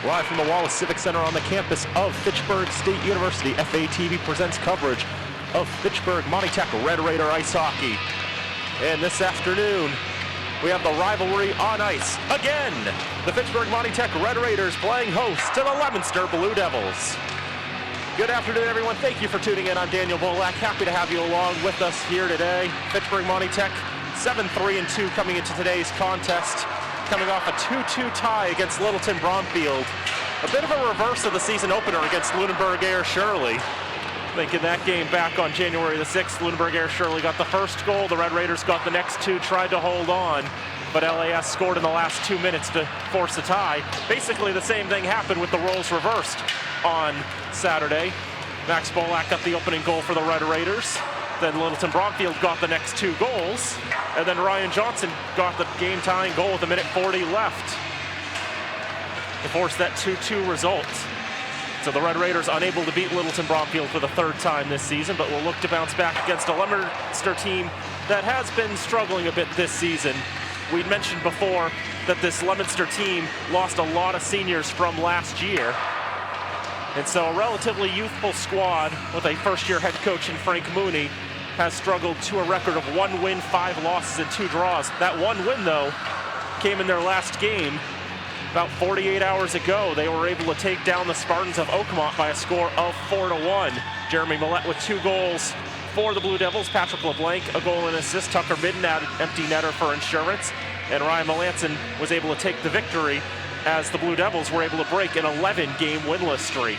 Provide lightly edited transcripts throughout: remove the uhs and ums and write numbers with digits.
Live from the Wallace Civic Center on the campus of Fitchburg State University, FATV presents coverage of Fitchburg Monty Tech Red Raider ice hockey. And this afternoon, we have the rivalry on ice again. The Fitchburg Monty Tech Red Raiders playing host to the Leominster Blue Devils. Good afternoon, everyone. Thank you for tuning in. I'm Daniel Bolak. Happy to have you along with us here today. Fitchburg Monty Tech 7-3-2 coming into today's contest, coming off a 2-2 tie against Littleton Bromfield. A bit of a reverse of the season opener against Lunenburg Air Shirley. I think in that game back on January the 6th, Lunenburg Air Shirley got the first goal. The Red Raiders got the next two, tried to hold on, but LAS scored in the last 2 minutes to force a tie. Basically the same thing happened with the roles reversed on Saturday. Max Bolak got the opening goal for the Red Raiders. Then Littleton Bromfield got the next two goals. And then Ryan Johnson got the game-tying goal with 1:40 left to force that 2-2 result. So the Red Raiders unable to beat Littleton Bromfield for the third time this season, but will look to bounce back against a Leominster team that has been struggling a bit this season. We'd mentioned before that this Leominster team lost a lot of seniors from last year. And so a relatively youthful squad with a first-year head coach in Frank Mooney has struggled to a record of 1 win, 5 losses, and 2 draws. That 1 win, though, came in their last game about 48 hours ago. They were able to take down the Spartans of Oakmont by a score of 4-1. Jeremy Millette with 2 goals for the Blue Devils. Patrick LeBlanc, a goal and assist. Tucker Midden added empty netter for insurance. And Ryan Melanson was able to take the victory as the Blue Devils were able to break an 11-game winless streak.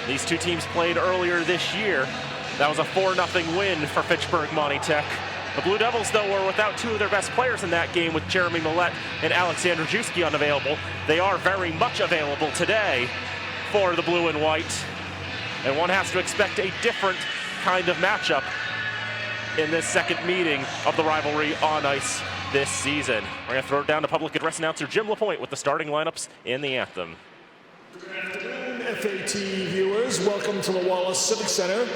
These two teams played earlier this year. That was a 4-0 win for Fitchburg Monty Tech. The Blue Devils, though, were without 2 of their best players in that game with Jeremy Millette and Alexander Juski unavailable. They are very much available today for the blue and white. And one has to expect a different kind of matchup in this second meeting of the rivalry on ice this season. We're going to throw it down to public address announcer Jim LaPointe with the starting lineups in the anthem. Good afternoon, FAT viewers. Welcome to the Wallace Civic Center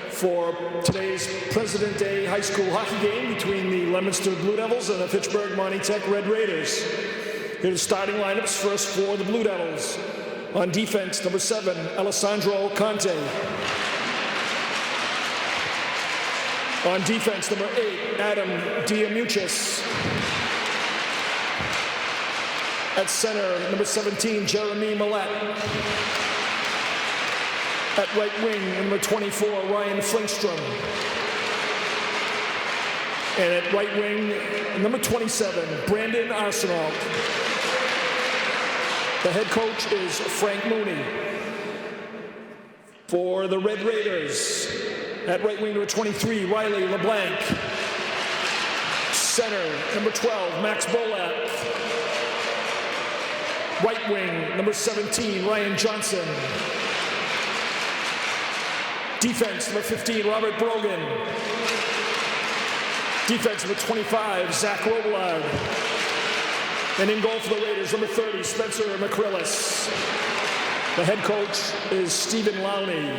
for today's President Day High School hockey game between the Leominster Blue Devils and the Fitchburg Monty Tech Red Raiders. Here are the starting lineups first for the Blue Devils. On defense, number 7, Alessandro Conte. On defense, number 8, Adam Diamuchis. At center, number 17, Jeremy Millette. At right wing, number 24, Ryan Flingstrom. And at right wing, number 27, Brandon Arsenault. The head coach is Frank Mooney. For the Red Raiders, at right wing, number 23, Riley LeBlanc. Center, number 12, Max Bolak. Right wing, number 17, Ryan Johnson. Defense, number 15, Robert Brogan. Defense, number 25, Zach Robillard. And in goal for the Raiders, number 30, Spencer McCrillis. The head coach is Stephen Lowney.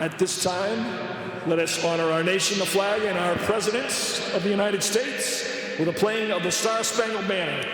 At this time, let us honor our nation, the flag, and our presidents of the United States with the playing of the Star-Spangled Banner.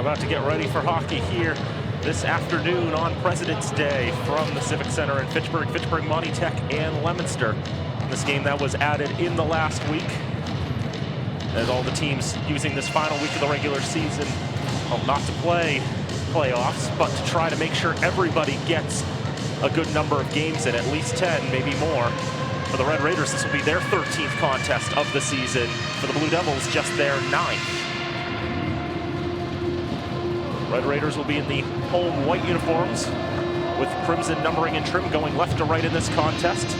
about to get ready for hockey here this afternoon on President's Day from the Civic Center in Fitchburg. Fitchburg, Monty Tech, and Leominster. This game that was added in the last week, as all the teams using this final week of the regular season, well, not to play playoffs, but to try to make sure everybody gets a good number of games in, at least 10, maybe more. For the Red Raiders, this will be their 13th contest of the season. For the Blue Devils, just their 9th. Red Raiders will be in the home white uniforms with crimson numbering and trim going left to right in this contest.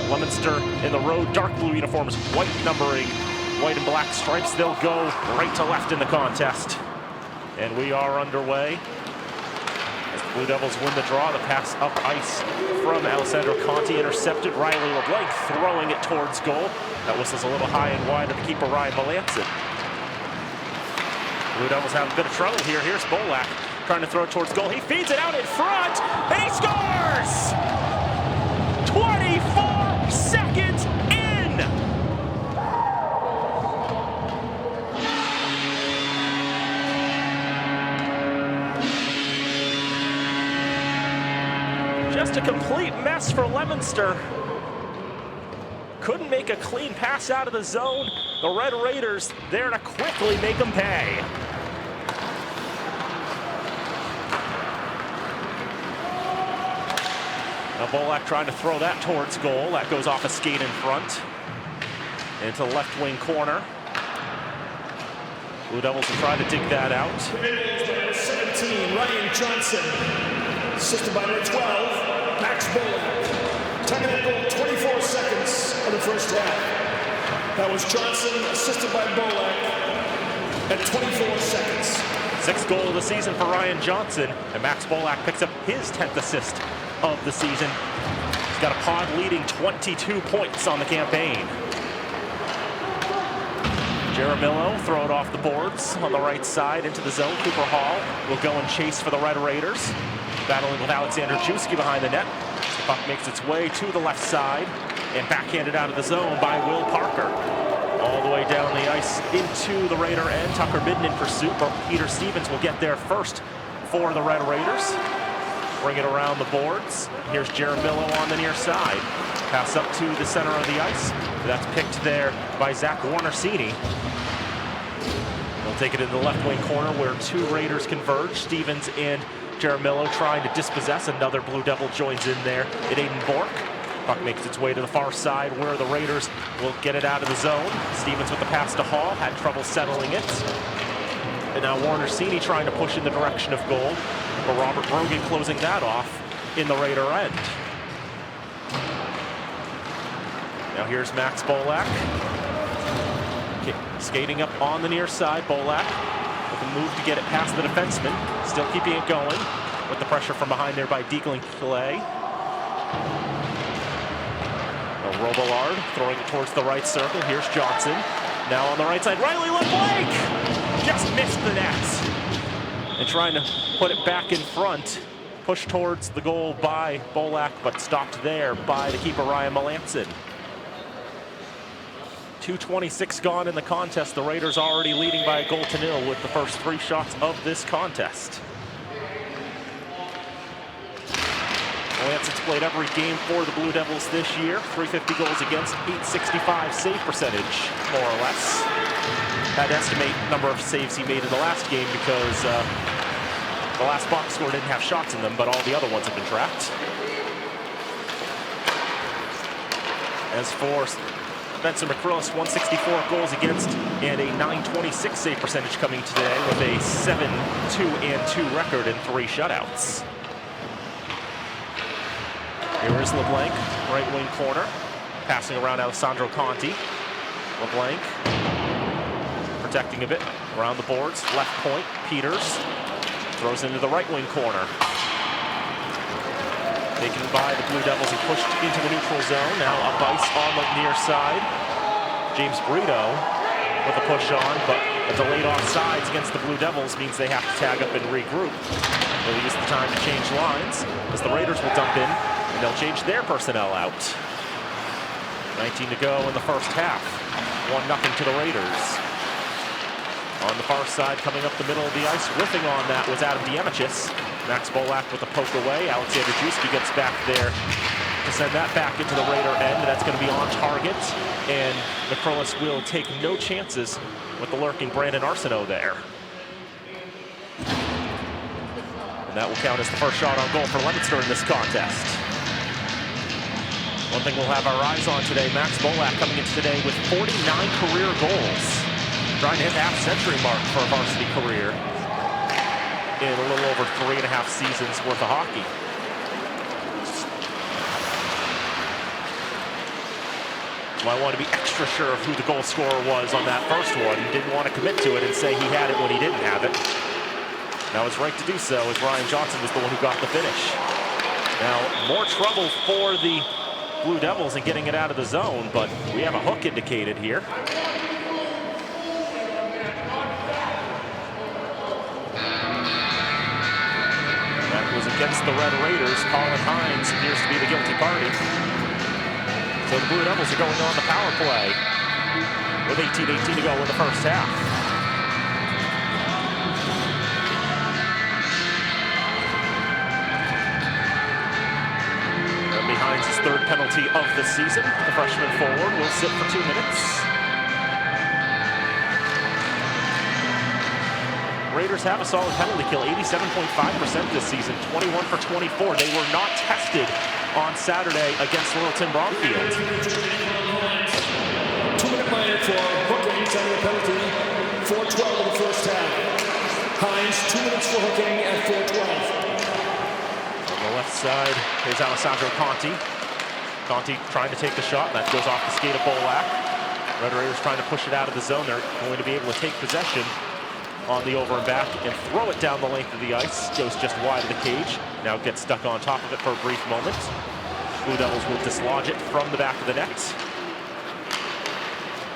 Leominster in the road dark blue uniforms, white numbering, white and black stripes. They'll go right to left in the contest. And we are underway. As the Blue Devils win the draw, the pass up ice from Alessandro Conti, intercepted. Riley LeBlanc throwing it towards goal. That whistle's a little high and wide of the keeper, Ryan Melanson. Blue Devils have a bit of trouble here. Here's Bolak trying to throw it towards goal. He feeds it out in front, and he scores! 24 seconds in! Just a complete mess for Leominster. Couldn't make a clean pass out of the zone. The Red Raiders there to quickly make them pay. Now Bolak trying to throw that towards goal. That goes off a skate in front. Into the left wing corner. Blue Devils will try to dig that out. 17, Ryan Johnson. Assisted by number 12, Max Bolak. Time of that goal, 24 seconds of the first half. That was Johnson, assisted by Bolak at 24 seconds. 6th goal of the season for Ryan Johnson, and Max Bolak picks up his 10th assist of the season. He's got a pod leading 22 points on the campaign. Jaramillo throw it off the boards on the right side into the zone. Cooper Hall will go and chase for the Red Raiders. Battling with Alexander Juski behind the net. The puck makes its way to the left side and backhanded out of the zone by Will Parker. All the way down the ice into the Raider end. Tucker Midden in pursuit, but Peter Stevens will get there first for the Red Raiders. Bring it around the boards. Here's Jaramillo on the near side. Pass up to the center of the ice. That's picked there by Zach Warner-Sini. They'll take it in the left wing corner where 2 Raiders converge. Stevens and Jaramillo trying to dispossess. Another Blue Devil joins in there at Aiden Bork. Puck makes its way to the far side where the Raiders will get it out of the zone. Stevens with the pass to Hall, had trouble settling it. And now Warner-Sini trying to push in the direction of goal, but Robert Brogan closing that off in the Raider end. Now here's Max Bolak. Skating up on the near side, Bolak with a move to get it past the defenseman. Still keeping it going with the pressure from behind there by Deagling Clay. Robillard throwing it towards the right circle. Here's Johnson. Now on the right side, Riley LeBlanc just missed the net. And trying to put it back in front. Pushed towards the goal by Bolak, but stopped there by the keeper, Ryan Melanson. 2:26 gone in the contest. The Raiders already leading by 1-0 with the first 3 shots of this contest. Melanson's played every game for the Blue Devils this year. 350 goals against, 865 save percentage, more or less. Had to estimate the number of saves he made in the last game because the last box score didn't have shots in them, but all the other ones have been tracked. As for Spencer McCrillis, 164 goals against and a 926 save percentage coming today with a 7-2-2 record and 3 shutouts. Here is LeBlanc, right wing corner, passing around Alessandro Conti. LeBlanc protecting a bit around the boards, left point, Peters throws into the right wing corner. Taken by the Blue Devils and pushed into the neutral zone. Now up ice on the near side. James Brito with a push on, but a delayed offsides against the Blue Devils means they have to tag up and regroup. They'll use the time to change lines as the Raiders will dump in. And they'll change their personnel out. 19 to go in the first half. 1-0 to the Raiders. On the far side, coming up the middle of the ice, whiffing on that was Adam Diemichis. Max Bolak with the poke away. Alexander Juski gets back there to send that back into the Raider end. That's going to be on target, and McCrillis will take no chances with the lurking Brandon Arsenault there. And that will count as the first shot on goal for Leominster in this contest. One thing we'll have our eyes on today, Max Bolak coming into today with 49 career goals. Trying to hit the half-century mark for a varsity career in a little over 3.5 seasons worth of hockey. Well, I want to be extra sure of who the goal scorer was on that first one. Didn't want to commit to it and say he had it when he didn't have it. Now his right to do so as Ryan Johnson was the one who got the finish. Now, more trouble for the Blue Devils in getting it out of the zone, but we have a hook indicated here. That was against the Red Raiders. Colin Hines appears to be the guilty party. So the Blue Devils are going on the power play with 18:18 to go in the first half. Hines' third penalty of the season. The freshman forward will sit for 2 minutes. Raiders have a solid penalty kill, 87.5% this season, 21 for 24. They were not tested on Saturday against Littleton Bromfield. 2-minute minor for hooking, sending a penalty, 4:12 in the first half. Hines, 2 minutes for hooking at 4:12. On the left side, here's Alessandro Conti. Conti trying to take the shot. That goes off the skate of Bolak. Red Raiders trying to push it out of the zone. They're going to be able to take possession on the over and back and throw it down the length of the ice. Goes just wide of the cage. Now gets stuck on top of it for a brief moment. Blue Devils will dislodge it from the back of the net.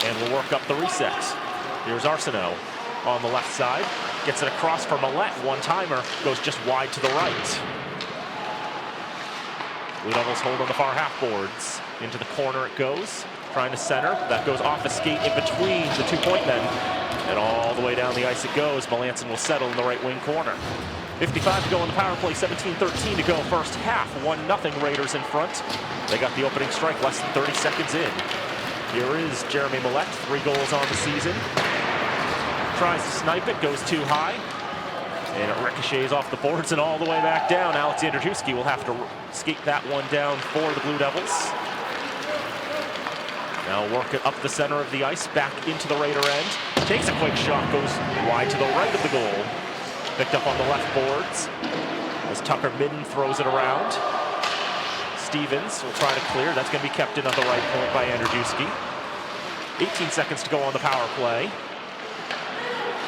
And we'll work up the reset. Here's Arsenault on the left side. Gets it across for Millette. One-timer. Goes just wide to the right. Blue Devils hold on the far half boards. Into the corner it goes. Trying to center. That goes off a skate in between the 2-point men. And all the way down the ice it goes. Melanson will settle in the right wing corner. 55 to go on the power play. 17-13 to go first half. 1-0 Raiders in front. They got the opening strike less than 30 seconds in. Here is Jeremy Millette. 3 goals on the season. Tries to snipe it. Goes too high. And it ricochets off the boards and all the way back down. Alexander Juski will have to skate that one down for the Blue Devils. Now work it up the center of the ice, back into the Raider end. Takes a quick shot, goes wide to the right of the goal. Picked up on the left boards as Tucker Midden throws it around. Stevens will try to clear. That's going to be kept in on the right point by Andrzejewski. 18 seconds to go on the power play.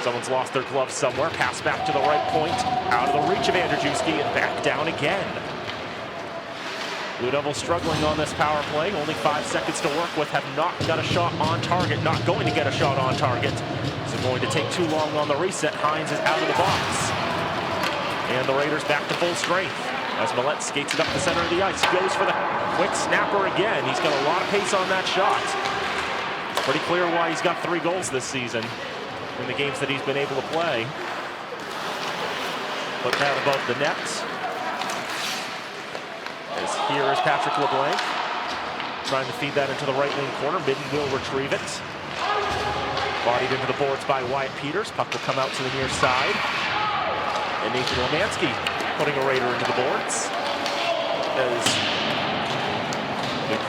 Someone's lost their glove somewhere. Pass back to the right point. Out of the reach of Andrzejewski and back down again. Blue Devils struggling on this power play. Only 5 seconds to work with. Have not got a shot on target. Not going to get a shot on target. So going to take too long on the reset. Hines is out of the box. And the Raiders back to full strength. As Millette skates it up the center of the ice. Goes for the quick snapper again. He's got a lot of pace on that shot. Pretty clear why he's got 3 goals this season in the games that he's been able to play. Put that above the net. As here is Patrick LeBlanc. Trying to feed that into the right wing corner. Midden will retrieve it. Bodied into the boards by Wyatt Peters. Puck will come out to the near side. And Nathan Lemanski putting a Raider into the boards. As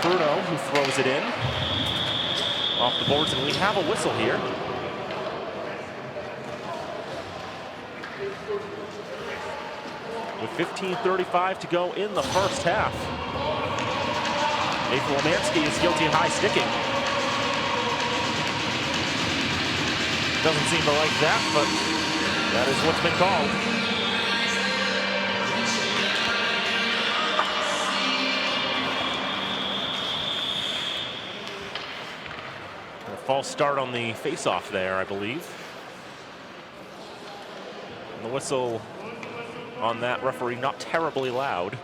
Bruno, who throws it in off the boards, and we have a whistle here. With 15:35 to go in the first half. Nathan Lemanski is guilty of high sticking. Doesn't seem to like that, but that is what's been called. A false start on the face-off there, I believe. And the whistle on that, referee not terribly loud.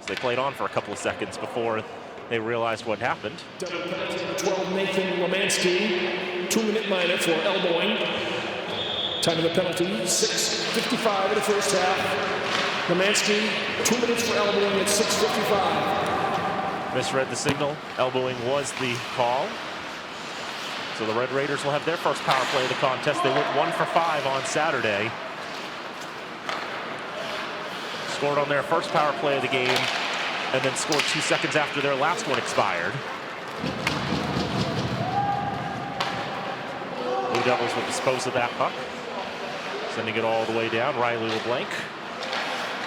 So they played on for a couple of seconds before they realized what happened. 12, Nathan Lemanski, 2-minute minor for elbowing. Time of the penalty, 6:55 in the first half. Lemanski, 2 minutes for elbowing at 6:55. Misread the signal. Elbowing was the call. So the Red Raiders will have their first power play of the contest. They went 1 for 5 on Saturday. Scored on their first power play of the game, and then scored 2 seconds after their last one expired. Blue Devils will dispose of that puck. Sending it all the way down. Riley LeBlanc.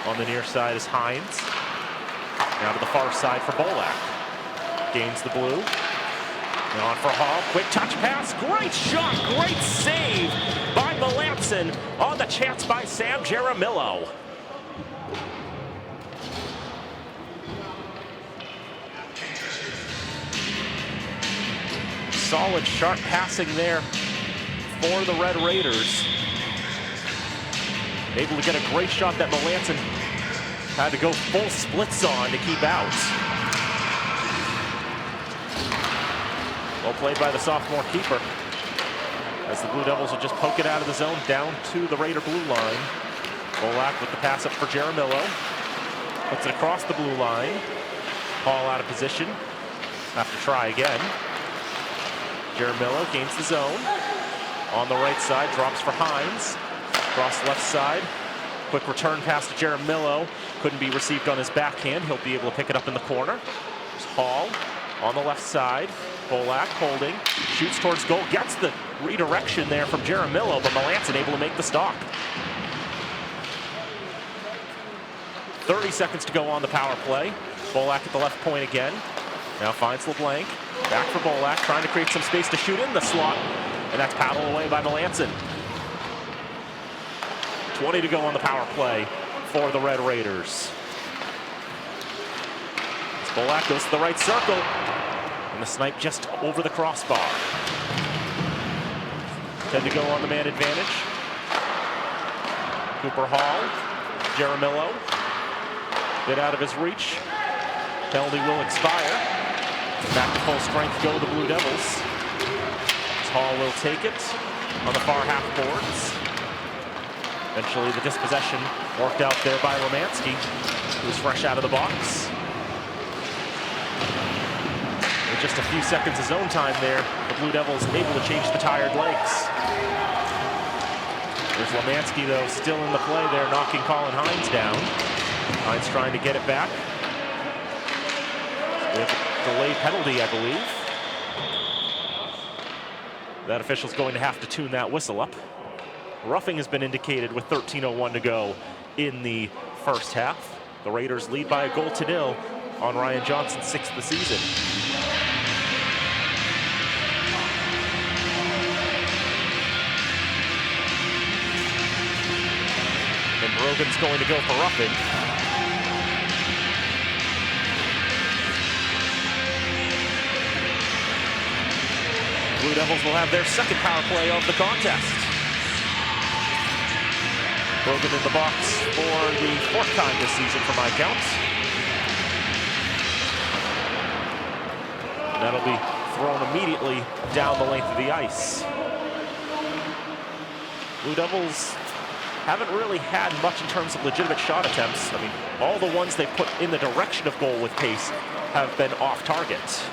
On the near side is Hines. Now to the far side for Bolak. Gains the blue. Now on for Hall. Quick touch pass. Great shot. Great save by Melanson on the chance by Sam Jaramillo. Solid, sharp passing there for the Red Raiders. Able to get a great shot that Melanson had to go full splits on to keep out. Well played by the sophomore keeper, as the Blue Devils will just poke it out of the zone down to the Raider blue line. Bolak with the pass up for Jaramillo. Puts it across the blue line. Hall out of position. Have to try again. Jaramillo gains the zone. On the right side, drops for Hines. Across the left side. Quick return pass to Jaramillo. Couldn't be received on his backhand. He'll be able to pick it up in the corner. There's Hall on the left side. Bolak holding. Shoots towards goal. Gets the redirection there from Jaramillo, but Melanson able to make the stop. 30 seconds to go on the power play. Bolak at the left point again. Now finds LeBlanc. Back for Bolak, trying to create some space to shoot in the slot. And that's paddled away by Melanson. 20 to go on the power play for the Red Raiders. As Bolak goes to the right circle. And the snipe just over the crossbar. 10 to go on the man advantage. Cooper Hall. Jaramillo. Bit out of his reach. Penalty will expire. Back to full strength go the Blue Devils. Hall will take it on the far half boards. Eventually the dispossession worked out there by Lemanski, who was fresh out of the box. With just a few seconds of zone time there, the Blue Devils able to change the tired legs. There's Lemanski, though, still in the play there, knocking Colin Hines down. Hines trying to get it back. With a delay penalty, I believe. That official's going to have to tune that whistle up. Roughing has been indicated with 13:01 to go in the first half. The Raiders lead by a 1-0 on Ryan Johnson's 6th of the season. And Brogan's going to go for roughing. Blue Devils will have their second power play of the contest. Brogan in the box for the 4th time this season for my count. And that'll be thrown immediately down the length of the ice. Blue Devils haven't really had much in terms of legitimate shot attempts. I mean, all the ones they put in the direction of goal with pace have been off target.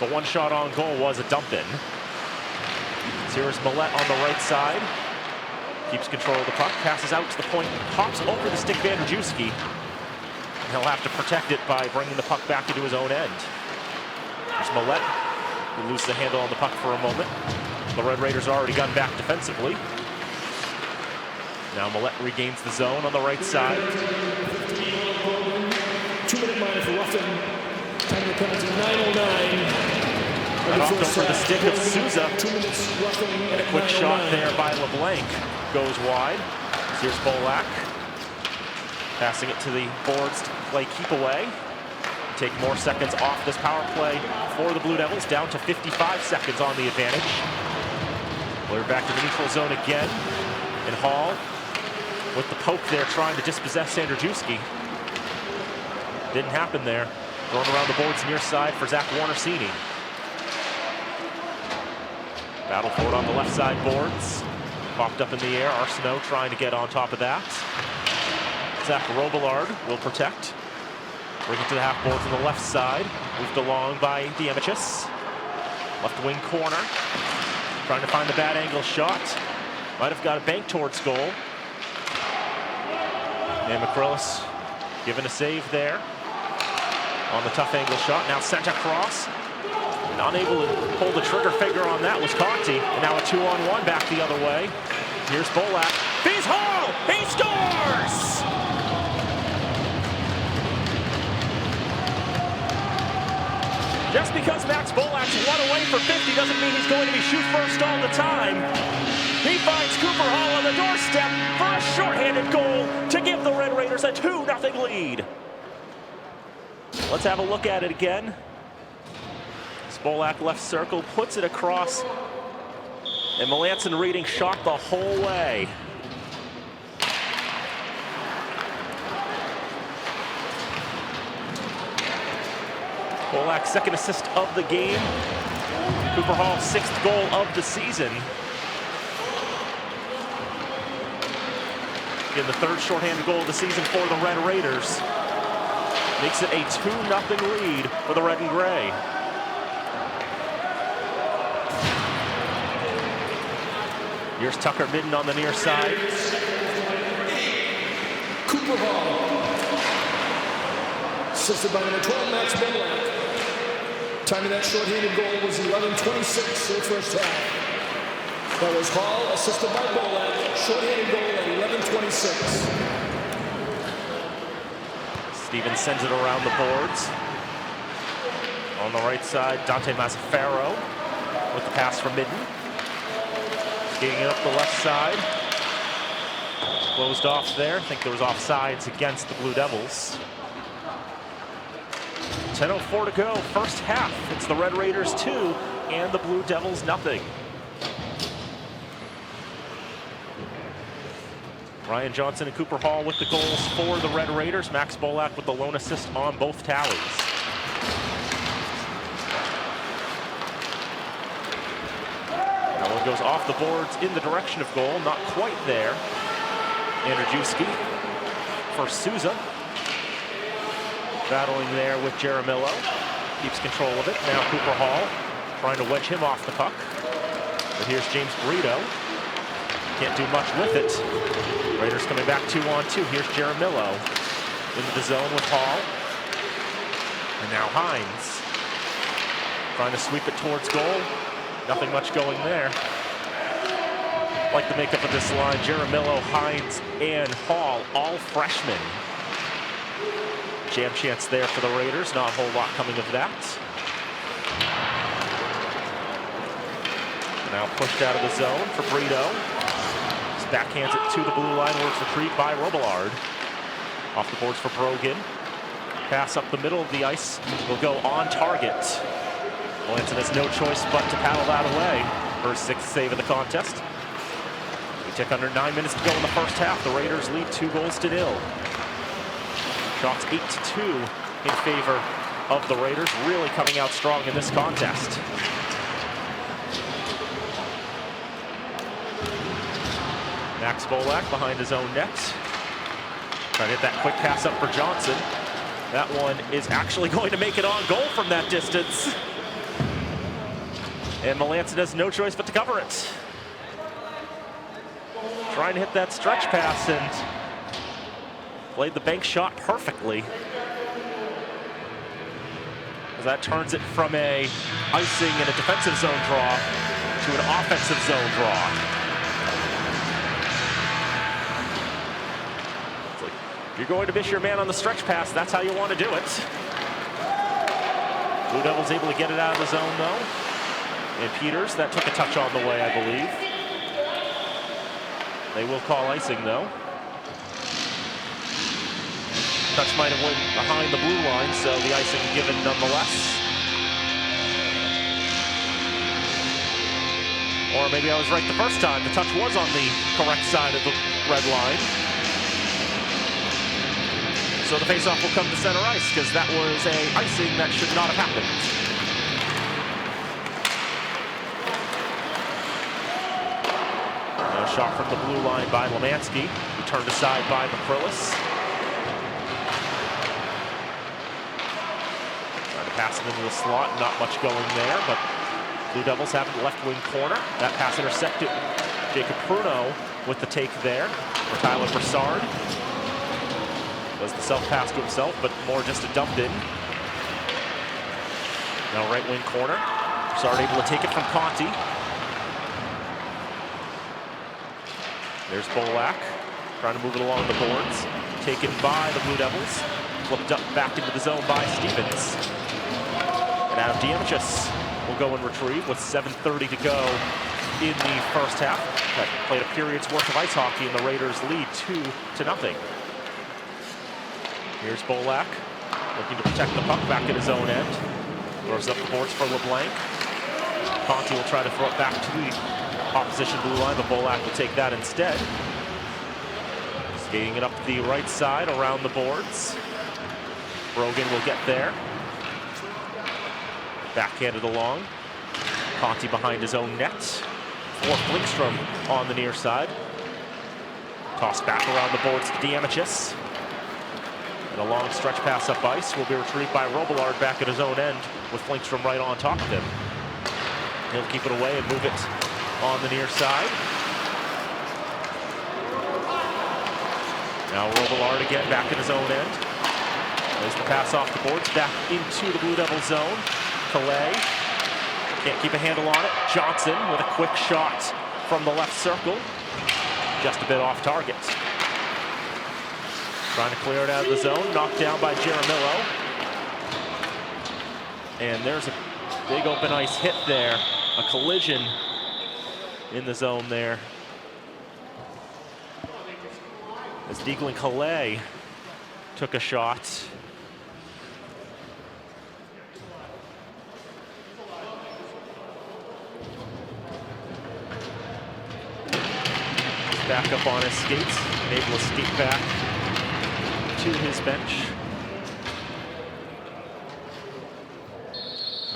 The one shot on goal was a dump in. So here's Millette on the right side. Keeps control of the puck, passes out to the point, hops over the stick Vandrzejewski. And he'll have to protect it by bringing the puck back into his own end. There's Millette, who loses the handle on the puck for a moment. The Red Raiders already got back defensively. Now Millette regains the zone on the right side. 2-minute line for roughing. Time of the penalty, 9:09. That off over the stick of Souza. And a quick shot there by LeBlanc goes wide. Here's Bolak. Passing it to the boards to play keep away. Take more seconds off this power play for the Blue Devils, down to 55 seconds on the advantage. We're back to the neutral zone again. And Hall with the poke there, trying to dispossess Vandrzejewski. Didn't happen there. Thrown around the boards near side for Zach Warner-Sini. Battle for it on the left side boards. Popped up in the air. Arsenault trying to get on top of that. Zach Robillard will protect. Bring it to the half boards on the left side. Moved along by Diamichis. Left wing corner. Trying to find the bad angle shot. Might have got a bank towards goal. And McCrillis given a save there on the tough angle shot. Now sent across. And unable to pull the trigger finger on that was Conti. And now a 2-on-1 back the other way. Here's Bolak. He's Hall! He scores! Just because Max Bolak's one away for 50 doesn't mean he's going to be shoot first all the time. He finds Cooper Hall on the doorstep for a shorthanded goal to give the Red Raiders a 2-0 lead. Let's have a look at it again. Bolak left circle, puts it across, and Melanson reading shot the whole way. Bolak's second assist of the game. Cooper Hall's 6th goal of the season. Again, the 3rd shorthanded goal of the season for the Red Raiders. Makes it a 2-0 lead for the Red and Gray. Here's Tucker Midden on the near side. Cooper Hall. Assisted by number 12, Max Bolak. Time of that shorthanded goal was 11:26 in the first half. That was Hall, assisted by Bolak. Shorthanded goal at 11:26. Stevens sends it around the boards. On the right side, Dante Mazzaferro with the pass from Midden. Getting it up the left side. Closed off there. I think there was offsides against the Blue Devils. 10:04 to go, first half. It's the Red Raiders 2 and the Blue Devils 0. Ryan Johnson and Cooper Hall with the goals for the Red Raiders. Max Bolak with the lone assist on both tallies. Goes off the boards in the direction of goal, not quite there. Andrzejewski for Souza. Battling there with Jaramillo. Keeps control of it. Now Cooper Hall trying to wedge him off the puck. But here's James Brito. Can't do much with it. Raiders coming back 2-on-2. Here's Jaramillo into the zone with Hall. And now Hines trying to sweep it towards goal. Nothing much going there. Like the makeup of this line, Jaramillo, Hines, and Hall, all freshmen. Jam chance there for the Raiders. Not a whole lot coming of that. Now pushed out of the zone for Brito. Just backhands it to the blue line where it's retrieved by Robillard. Off the boards for Brogan. Pass up the middle of the ice will go on target. Melanson has no choice but to paddle that away for his 6th save of the contest. We tick under 9 minutes to go in the first half. The Raiders lead 2-0. Shots 8-2 in favor of the Raiders. Really coming out strong in this contest. Max Bolak behind his own net. Trying to get that quick pass up for Johnson. That one is actually going to make it on goal from that distance. And Melanson has no choice but to cover it. Trying to hit that stretch pass and played the bank shot perfectly. As that turns it from a icing and a defensive zone draw to an offensive zone draw. It's like, if you're going to miss your man on the stretch pass, that's how you want to do it. Blue Devils able to get it out of the zone though. And Peters, that took a touch on the way, I believe. They will call icing, though. Touch might have went behind the blue line, so the icing given nonetheless. Or maybe I was right the first time. The touch was on the correct side of the red line. So the faceoff will come to center ice, because that was a icing that should not have happened. shot from the blue line by Lemansky, who turned aside by McCrillis. Trying to pass it into the slot, not much going there, but Blue Devils have it left wing corner. That pass intercepted. Jacob Pruno with the take there for Tyler Broussard. Was the self-pass to himself, but more just a dumped in. Now right wing corner. Broussard able to take it from Conti. There's Bolak, trying to move it along the boards. Taken by the Blue Devils. Flipped up back into the zone by Stevens. And Adam Diemichis will go and retrieve with 7:30 to go in the first half. That played a period's worth of ice hockey, and the Raiders lead 2-0. Here's Bolak, looking to protect the puck back at his own end. Throws up the boards for LeBlanc. Conti will try to throw it back to the opposition blue line, but Bolak will take that instead. Skating it up the right side around the boards. Brogan will get there. Backhanded along. Conti behind his own net. For Flingstrom on the near side. Tossed back around the boards to Diemichis. And a long stretch pass up ice will be retrieved by Robillard back at his own end with Flingstrom right on top of him. He'll keep it away and move it on the near side. Now Robillard again back at his own end. There's the pass off the boards back into the Blue Devil zone. Calais can't keep a handle on it. Johnson with a quick shot from the left circle. Just a bit off target. Trying to clear it out of the zone. Knocked down by Jaramillo. And there's a big open ice hit there. A collision in the zone there. As Declan Calais took a shot. Back up on his skates, and able to skate back to his bench.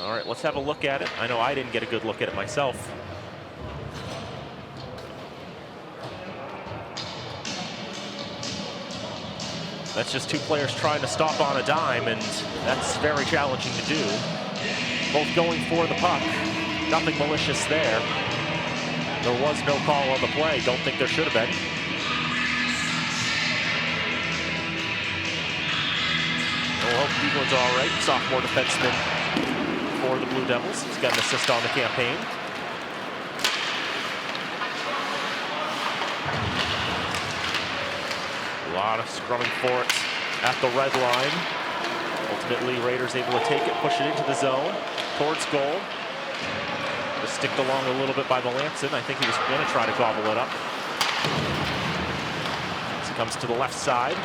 All right, let's have a look at it. I know I didn't get a good look at it myself. That's just two players trying to stop on a dime, and that's very challenging to do. Both going for the puck. Nothing malicious there. There was no call on the play. Don't think there should have been. We'll hope Eagle's all right. Sophomore defenseman for the Blue Devils. He's got an assist on the campaign. A lot of scrumming for it at the red line. Ultimately, Raiders able to take it, push it into the zone, towards goal. Just sticked along a little bit by Melanson. I think he was going to try to gobble it up. As he comes to the left side.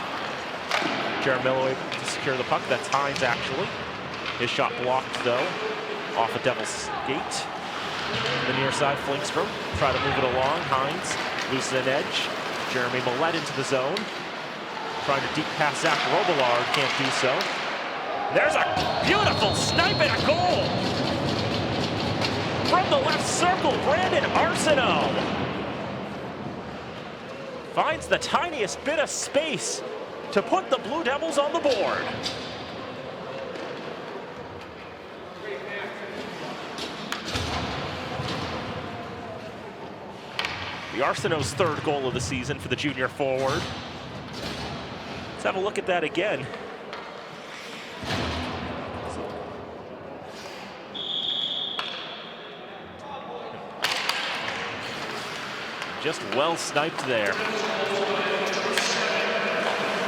Jaramillo able to secure the puck. That's Hines, actually. His shot blocked, though, off a Devil's skate. The near side, Flingstrom. Try to move it along. Hines loses an edge. Jeremy Millette into the zone. Trying to deep pass Zach Robillard. Can't do so. There's a beautiful snipe and a goal! From the left circle, Brandon Arsenault finds the tiniest bit of space to put the Blue Devils on the board. The Arsenault's third goal of the season for the junior forward. Let's have a look at that again. Just well sniped there.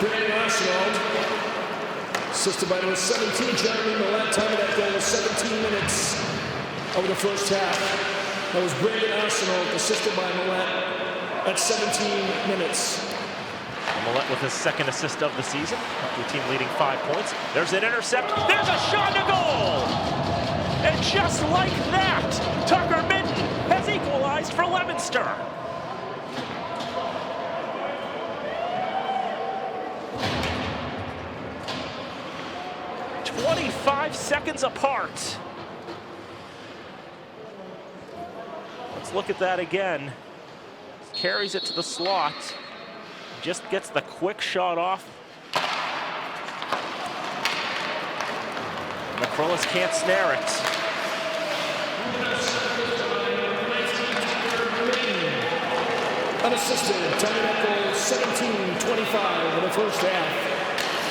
Brandon Arsenault, assisted by number 17, Jeremy Millette. Time of that goal was 17 minutes over the first half. That was Brandon Arsenault, assisted by Millette at 17 minutes. Millette with his second assist of the season, the team leading 5 points. There's an intercept. There's a shot to goal! And just like that, Tucker Minton has equalized for Leominster. 25 seconds apart. Let's look at that again. carries it to the slot. Just gets the quick shot off. McCrillis can't snare it. Unassisted, tying up goal 17-25 in the first half.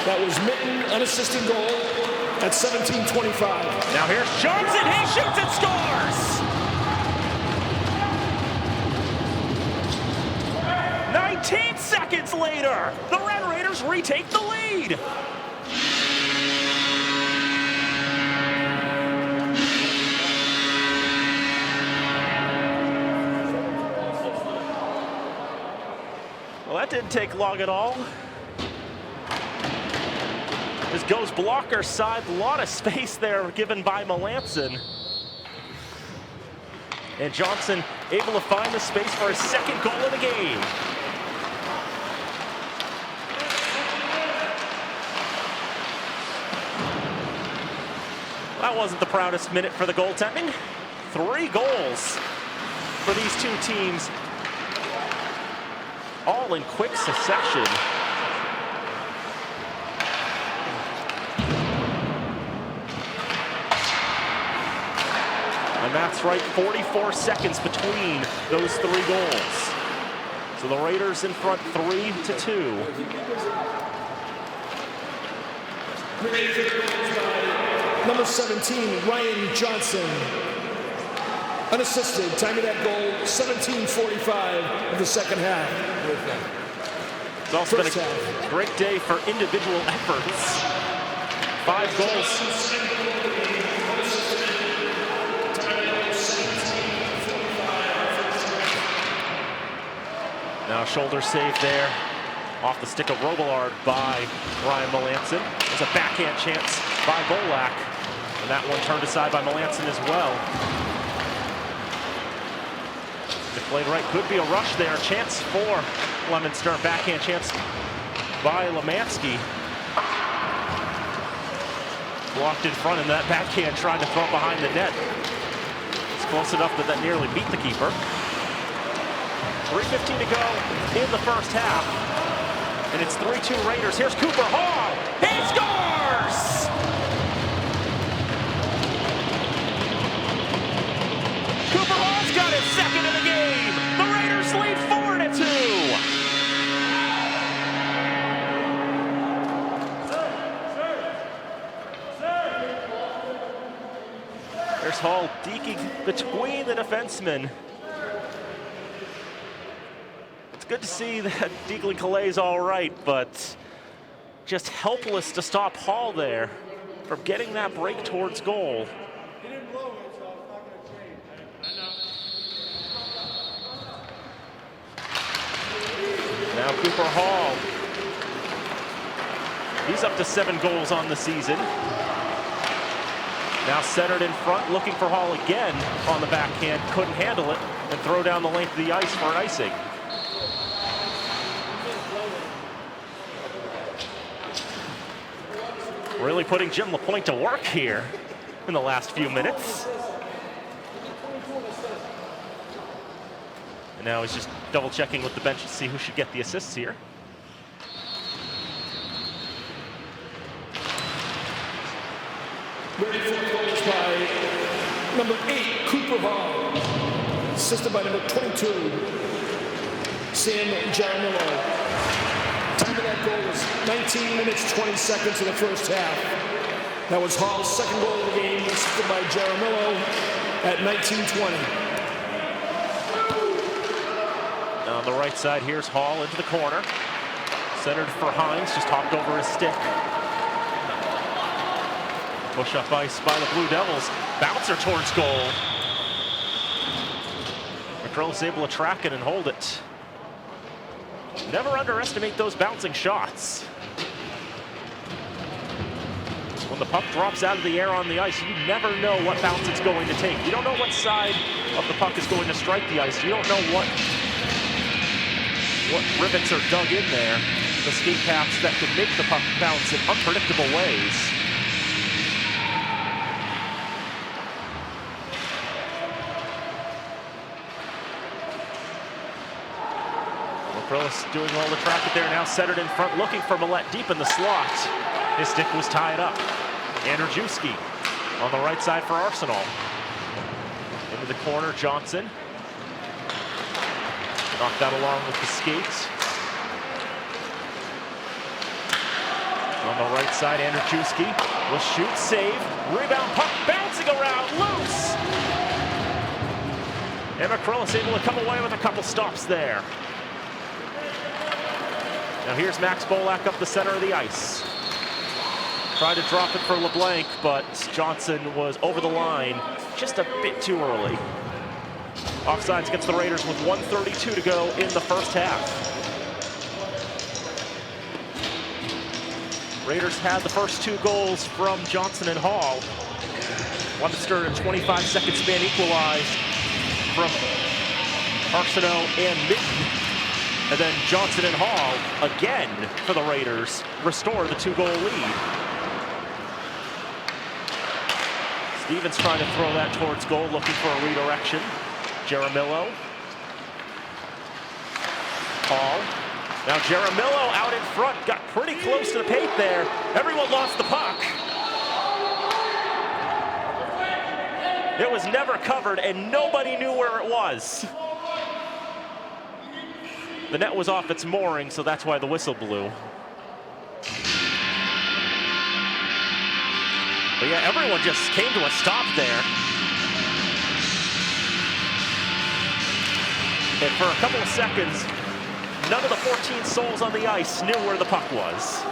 That was Mitten, unassisted goal at 17-25. Now here's Johnson, he shoots and scores! 19 seconds later, the Red Raiders retake the lead. Well, that didn't take long at all. This goes blocker side, a lot of space there given by Melanson. And Johnson able to find the space for his second goal of the game. That wasn't the proudest minute for the goaltending. 3 goals for these two teams, all in quick succession. And that's right, 44 seconds between those 3 goals. So the Raiders in front 3-2. Number 17, Ryan Johnson. Unassisted, time of that goal, 17:45 of the second half. It's also been a great day for individual efforts. 5 goals. Now shoulder save there off the stick of Robillard by Ryan Melanson. There's a backhand chance by Bolak, and that one turned aside by Melanson as well. If played right, could be a rush there. Chance for Leominster, backhand chance by Lemansky. Blocked in front, and that backhand tried to throw it behind the net. It's close enough that nearly beat the keeper. 3:15 to go in the first half. And it's 3-2 Raiders. Here's Cooper Hall. He scores! Cooper Hall's got his second of the game. The Raiders lead 4-2. There's Hall deking between the defensemen. It's good to see that Deagley Calais all right, but just helpless to stop Hall there from getting that break towards goal. Now Cooper Hall. He's up to 7 goals on the season. Now centered in front, looking for Hall again on the backhand. Couldn't handle it and throw down the length of the ice for an icing. Really putting Jim LaPointe to work here in the last few minutes. And now he's just double checking with the bench to see who should get the assists here. Ready for goals by number 8, Cooper Hall. Assisted by number 22, Sam Jaramillo. Time of that goal was 19 minutes, 20 seconds in the first half. That was Hall's second goal of the game, assisted by Jaramillo at 19:20. Now on the right side, here's Hall into the corner. Centered for Hines, just hopped over his stick. Push up ice by the Blue Devils. Bouncer towards goal. McCrillis able to track it and hold it. Never underestimate those bouncing shots. When the puck drops out of the air on the ice, you never know what bounce it's going to take. You don't know what side of the puck is going to strike the ice. You don't know what rivets are dug in there. The skate paths that can make the puck bounce in unpredictable ways. McCrillis doing all the traffic there, now centered in front, looking for Millette deep in the slot. His stick was tied up. Andrzejewski on the right side for Arsenal. Into the corner, Johnson. Knocked that along with the skates. On the right side, Andrzejewski will shoot, save, rebound, puck bouncing around, loose! And McCrillis able to come away with a couple stops there. Now here's Max Bolak up the center of the ice. Tried to drop it for LeBlanc, but Johnson was over the line just a bit too early. Offsides against the Raiders with 1:32 to go in the first half. Raiders had the first 2 goals from Johnson and Hall. Leominster in a 25-second span equalized from Arsenault and Mitten. And then Johnson and Hall, again for the Raiders, restore the 2-goal lead. Stevens trying to throw that towards goal, looking for a redirection. Jaramillo. Hall. Now Jaramillo out in front, got pretty close to the paint there. Everyone lost the puck. It was never covered and nobody knew where it was. The net was off its mooring, so that's why the whistle blew. But yeah, everyone just came to a stop there. And for a couple of seconds, none of the 14 souls on the ice knew where the puck was.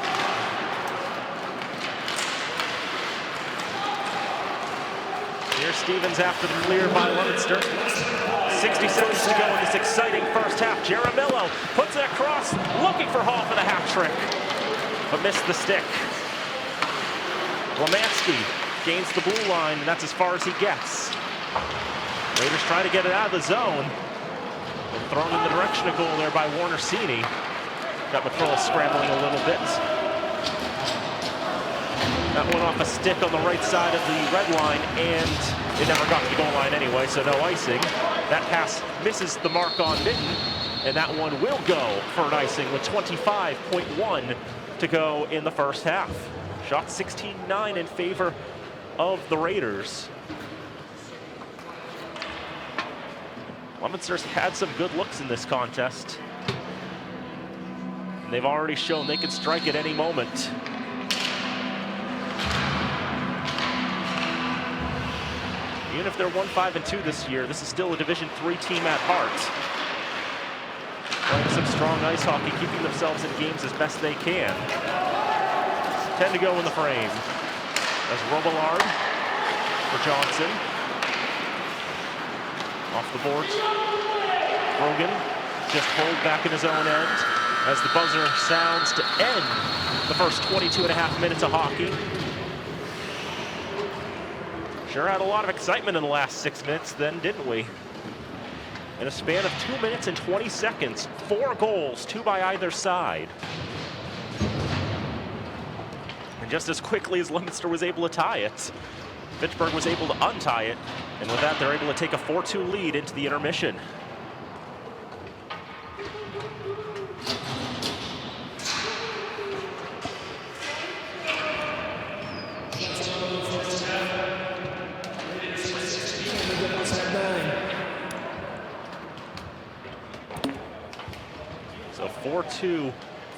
Here's Stevens after the clear by Leominster. 60 seconds to go in this exciting first half. Jaramillo puts it across, looking for Hall for the hat trick, but missed the stick. Lemansky gains the blue line, and that's as far as he gets. Raiders try to get it out of the zone. And thrown in the direction of goal there by Warner Cini. Got McCrillis scrambling a little bit. That went off a stick on the right side of the red line, and it never got to the goal line anyway, so no icing. That pass misses the mark on Mitten, and that one will go for an icing with 25.1 to go in the first half. Shot 16-9 in favor of the Raiders. Leominster's had some good looks in this contest. And they've already shown they can strike at any moment. Even if they're 1-5-2 this year, this is still a Division III team at heart. Playing some strong ice hockey, keeping themselves in games as best they can. 10 to go in the frame. That's Robillard for Johnson. Off the boards. Brogan just pulled back in his own end as the buzzer sounds to end the first 22.5 minutes of hockey. Sure had a lot of excitement in the last 6 minutes then, didn't we? In a span of 2 minutes and 20 seconds, 4 goals, 2 by either side. And just as quickly as Leominster was able to tie it, Fitchburg was able to untie it, and with that, they're able to take a 4-2 lead into the intermission. So 4-2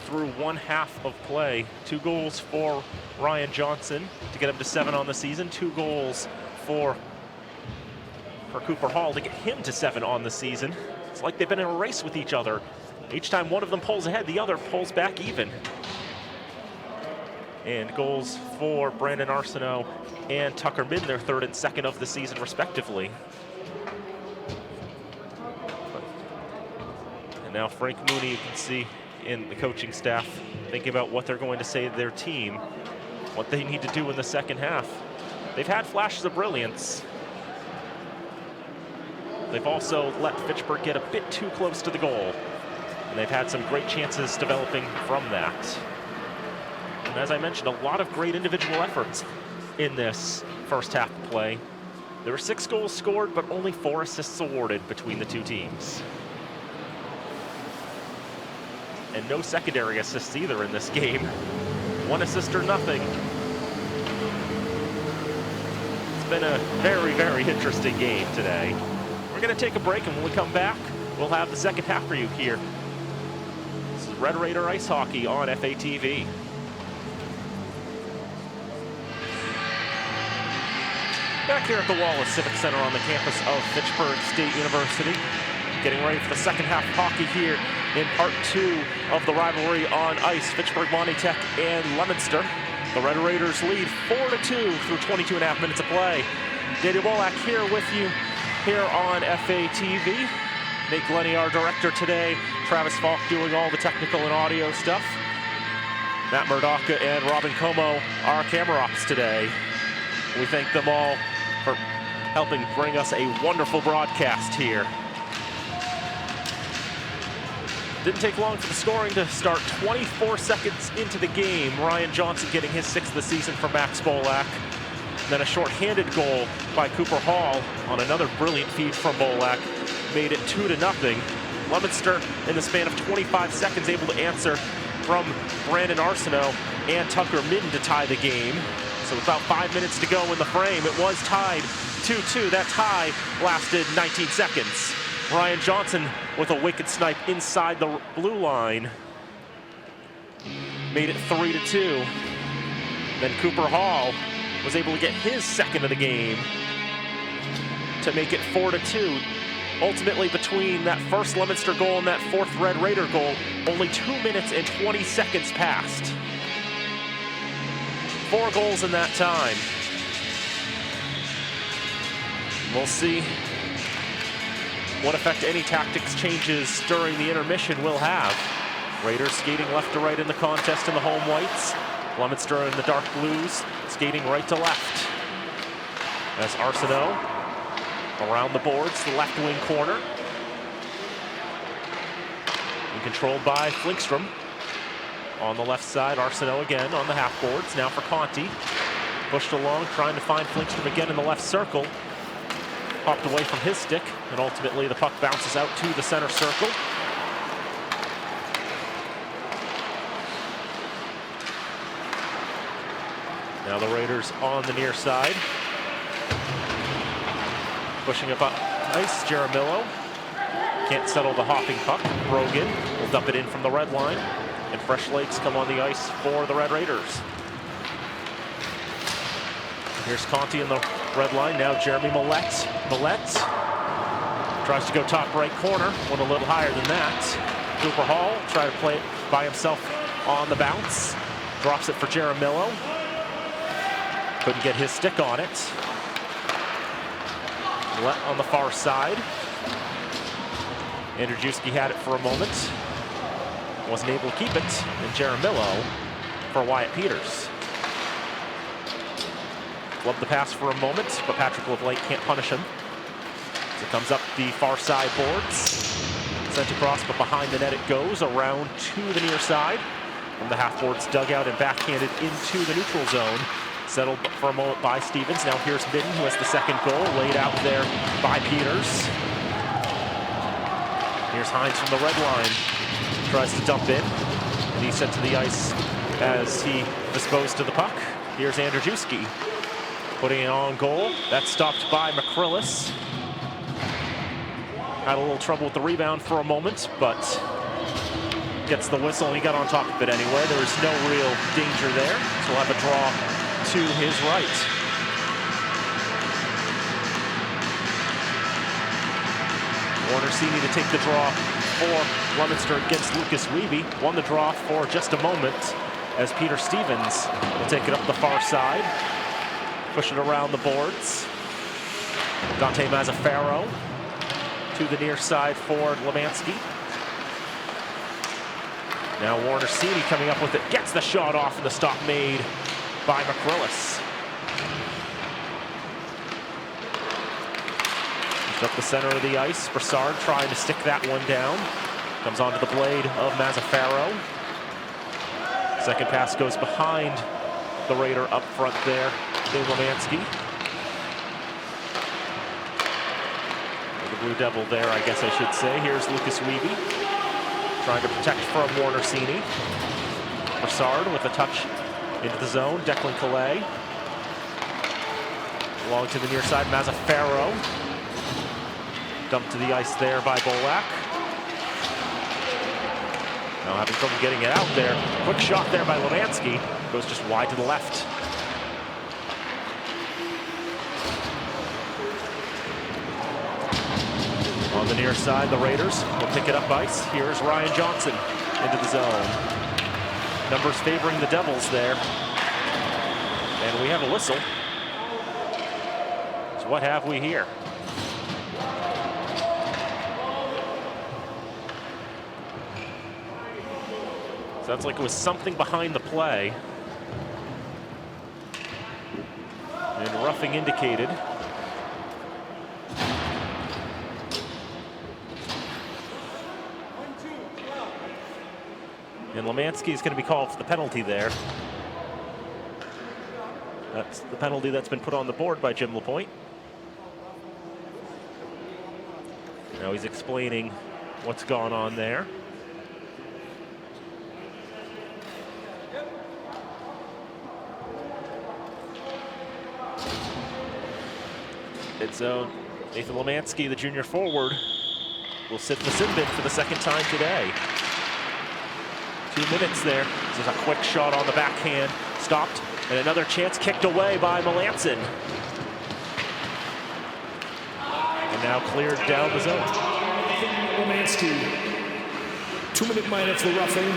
through one half of play. 2 goals for Ryan Johnson to get him to 7 on the season. 2 goals for Cooper Hall to get him to 7 on the season. It's like they've been in a race with each other. Each time one of them pulls ahead, the other pulls back even. And goals for Brandon Arsenault and Tucker Midden, their 3rd and 2nd of the season, respectively. And now Frank Mooney, you can see in the coaching staff, thinking about what they're going to say to their team, what they need to do in the second half. They've had flashes of brilliance. They've also let Fitchburg get a bit too close to the goal. And they've had some great chances developing from that. And as I mentioned, a lot of great individual efforts in this first half of play. There were 6 goals scored, but only 4 assists awarded between the two teams. and no secondary assists either in this game. 1 assist or nothing. It's been a very, very interesting game today. We're going to take a break, and when we come back, we'll have the second half for you here. This is Red Raider Ice Hockey on FATV. Back here at the Wallace Civic Center on the campus of Fitchburg State University. Getting ready for the second half of hockey here in part 2 of the rivalry on ice. Fitchburg, Monty Tech, and Leominster. The Red Raiders lead 4-2 through 22.5 minutes of play. Daniel Bolak here with you here on FATV. Nate Glennie, our director today. Travis Falk doing all the technical and audio stuff. Matt Murdocca and Robin Como, our camera ops today. We thank them all for helping bring us a wonderful broadcast here. Didn't take long for the scoring to start. 24 seconds into the game, Ryan Johnson getting his 6th of the season for Max Bolak. Then a short-handed goal by Cooper Hall on another brilliant feed from Bolak made it 2-0. Leominster, in the span of 25 seconds, able to answer from Brandon Arsenault and Tucker Midden to tie the game. So with about 5 minutes to go in the frame, it was tied 2-2. That tie lasted 19 seconds. Ryan Johnson with a wicked snipe inside the blue line made it 3-2. Then Cooper Hall was able to get his 2nd of the game to make it 4-2. Ultimately, between that first Leominster goal and that 4th Red Raider goal, only 2 minutes and 20 seconds passed. 4 goals in that time. We'll see what effect any tactics changes during the intermission will have. Raiders skating left to right in the contest in the home whites. Leominster in the dark blues, skating right to left. As Arsenault around the boards, the left wing corner. And controlled by Flinkstrom. On the left side, Arsenault again on the half boards. Now for Conti. Pushed along, trying to find Flinkstrom again in the left circle. Popped away from his stick, and ultimately the puck bounces out to the center circle. Now the Raiders on the near side. Pushing up ice, Jaramillo. Can't settle the hopping puck. Brogan will dump it in from the red line. And Fresh Lakes come on the ice for the Red Raiders. Here's Conti in the red line. Now Jeremy Millette. Millette tries to go top right corner. Went a little higher than that. Cooper Hall try to play it by himself on the bounce. Drops it for Jaramillo. Couldn't get his stick on it. Millette on the far side. Andrzejewski had it for a moment. Wasn't able to keep it. And Jaramillo for Wyatt Peters. Loved the pass for a moment, but Patrick LeBlanc can't punish him. As it comes up the far side boards. Sent across, but behind the net it goes, around to the near side. From the half boards dugout and backhanded into the neutral zone. Settled for a moment by Stevens. Now here's Midden, who has the 2nd goal, laid out there by Peters. Here's Hines from the red line. Tries to dump in, and he's sent to the ice as he disposed of the puck. Here's Andrzejewski. Putting it on goal. That's stopped by McCrillis. Had a little trouble with the rebound for a moment, but gets the whistle, and he got on top of it anyway. There was no real danger there, so we'll have a draw to his right. Warner Sini to take the draw for Leominster against Lucas Wiebe. Won the draw for just a moment as Peter Stevens will take it up the far side. Push it around the boards. Dante Mazzaferro to the near side for Lemansky. Now Warner Sini coming up with it. Gets the shot off and the stop made by McCrillis. Just up the center of the ice. Broussard trying to stick that one down. Comes onto the blade of Mazzaferro. Second pass goes behind the Raider up front there. Lemansky. The Blue Devil there, I guess I should say. Here's Lucas Wiebe. Trying to protect from Warner-Sini. Broussard with a touch into the zone. Declan Calais. Along to the near side, Mazzaferro. Dumped to the ice there by Bolak. Now having trouble getting it out there. Quick shot there by Lemanski. Goes just wide to the left. On the near side, the Raiders will pick it up ice. Here's Ryan Johnson into the zone. Numbers favoring the Devils there. And we have a whistle. So what have we here? Sounds like it was something behind the play. And roughing indicated. And Lemanski is going to be called for the penalty there. That's the penalty that's been put on the board by Jim Lapointe. Now he's explaining what's gone on there. And so Nathan Lemanski, the junior forward, will sit in the sin bin for the second time today. 2 minutes there. This is a quick shot on the backhand. Stopped, and another chance kicked away by Melanson. And now cleared down the zone. Lemanski, 2-minute minor for roughing.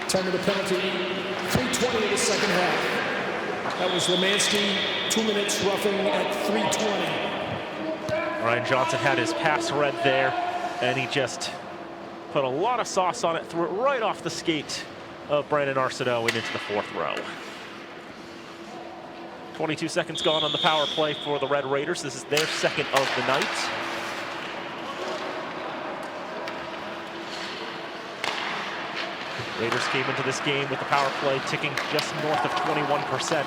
Time of the penalty, 3:20 of the second half. That was Lemanski, 2 minutes roughing at 3:20. Ryan Johnson had his pass read there, and he just put a lot of sauce on it, threw it right off the skate of Brandon Arsenault and into the fourth row. 22 seconds gone on the power play for the Red Raiders. This is their second of the night. Raiders came into this game with the power play ticking just north of 21%.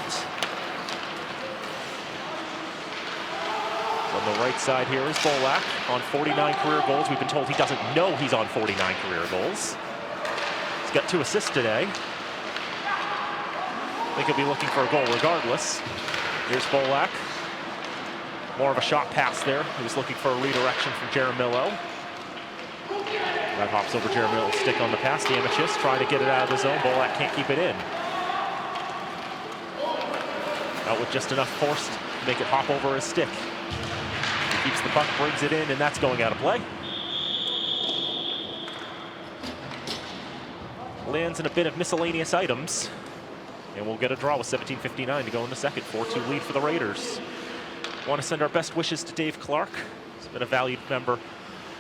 On the right side here is Bolak on 49 career goals. We've been told he doesn't know he's on 49 career goals. He's got 2 assists today. I think he'll be looking for a goal regardless. Here's Bolak. More of a shot pass there. He was looking for a redirection from Jaramillo. That hops over Jaramillo's stick on the pass. Damichis trying to get it out of the zone. Bolak can't keep it in. Out with just enough force to make it hop over his stick. Keeps the puck, brings it in, and that's going out of play. Lands in a bit of miscellaneous items. And we'll get a draw with 17:59 to go in the second. 4-2 lead for the Raiders. Want to send our best wishes to Dave Clark. He's been a valued member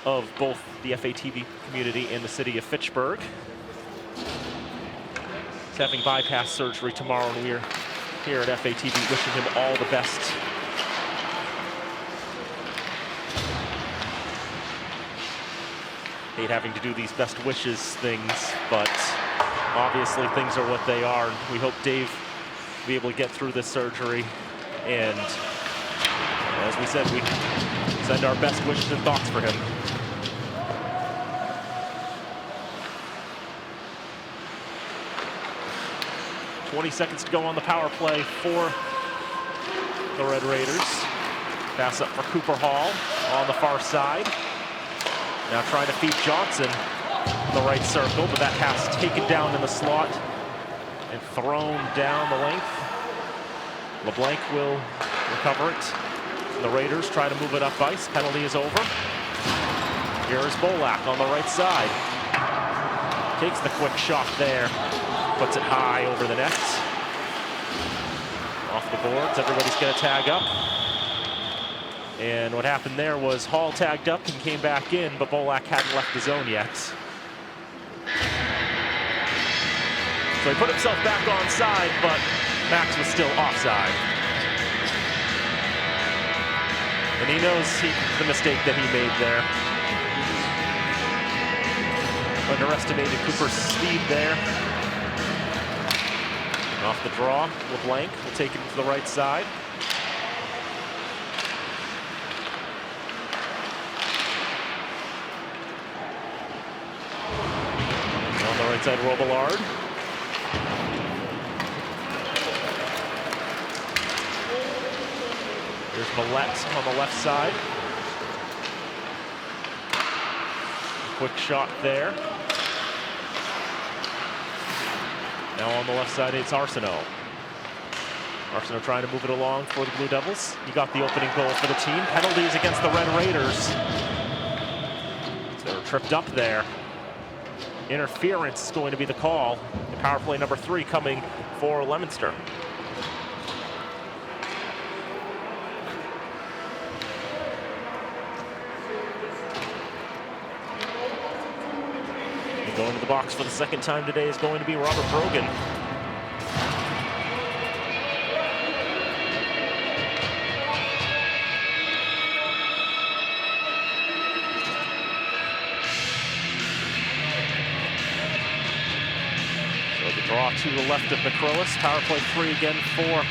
of both the FATV community and the city of Fitchburg. He's having bypass surgery tomorrow, and we're here at FATV wishing him all the best. Hate having to do these best wishes things, but obviously things are what they are. And we hope Dave will be able to get through this surgery. And as we said, we send our best wishes and thoughts for him. .20 seconds to go on the power play for the Red Raiders. Pass up for Cooper Hall on the far side. Now trying to feed Johnson in the right circle, but that pass taken down in the slot and thrown down the length. LeBlanc will recover it. The Raiders try to move it up ice. Penalty is over. Here is Bolak on the right side. Takes the quick shot there. Puts it high over the net. Off the boards. Everybody's going to tag up. And what happened there was Hall tagged up and came back in, but Bolak hadn't left the zone yet. So he put himself back onside, but Max was still offside. And he knows the mistake that he made there. Underestimated Cooper's speed there. Off the draw, LeBlanc will take it to the right side. outside Robillard. Here's Millette on the left side. Quick shot there. Now on the left side, it's Arsenault. Arsenault trying to move it along for the Blue Devils. He got the opening goal for the team. Penalties against the Red Raiders. They were tripped up there. Interference is going to be the call. Power play number 3 coming for Leominster. Going to the box for the second time today is going to be Robert Brogan. So the draw to the left of McCrillis. Power play 3 again for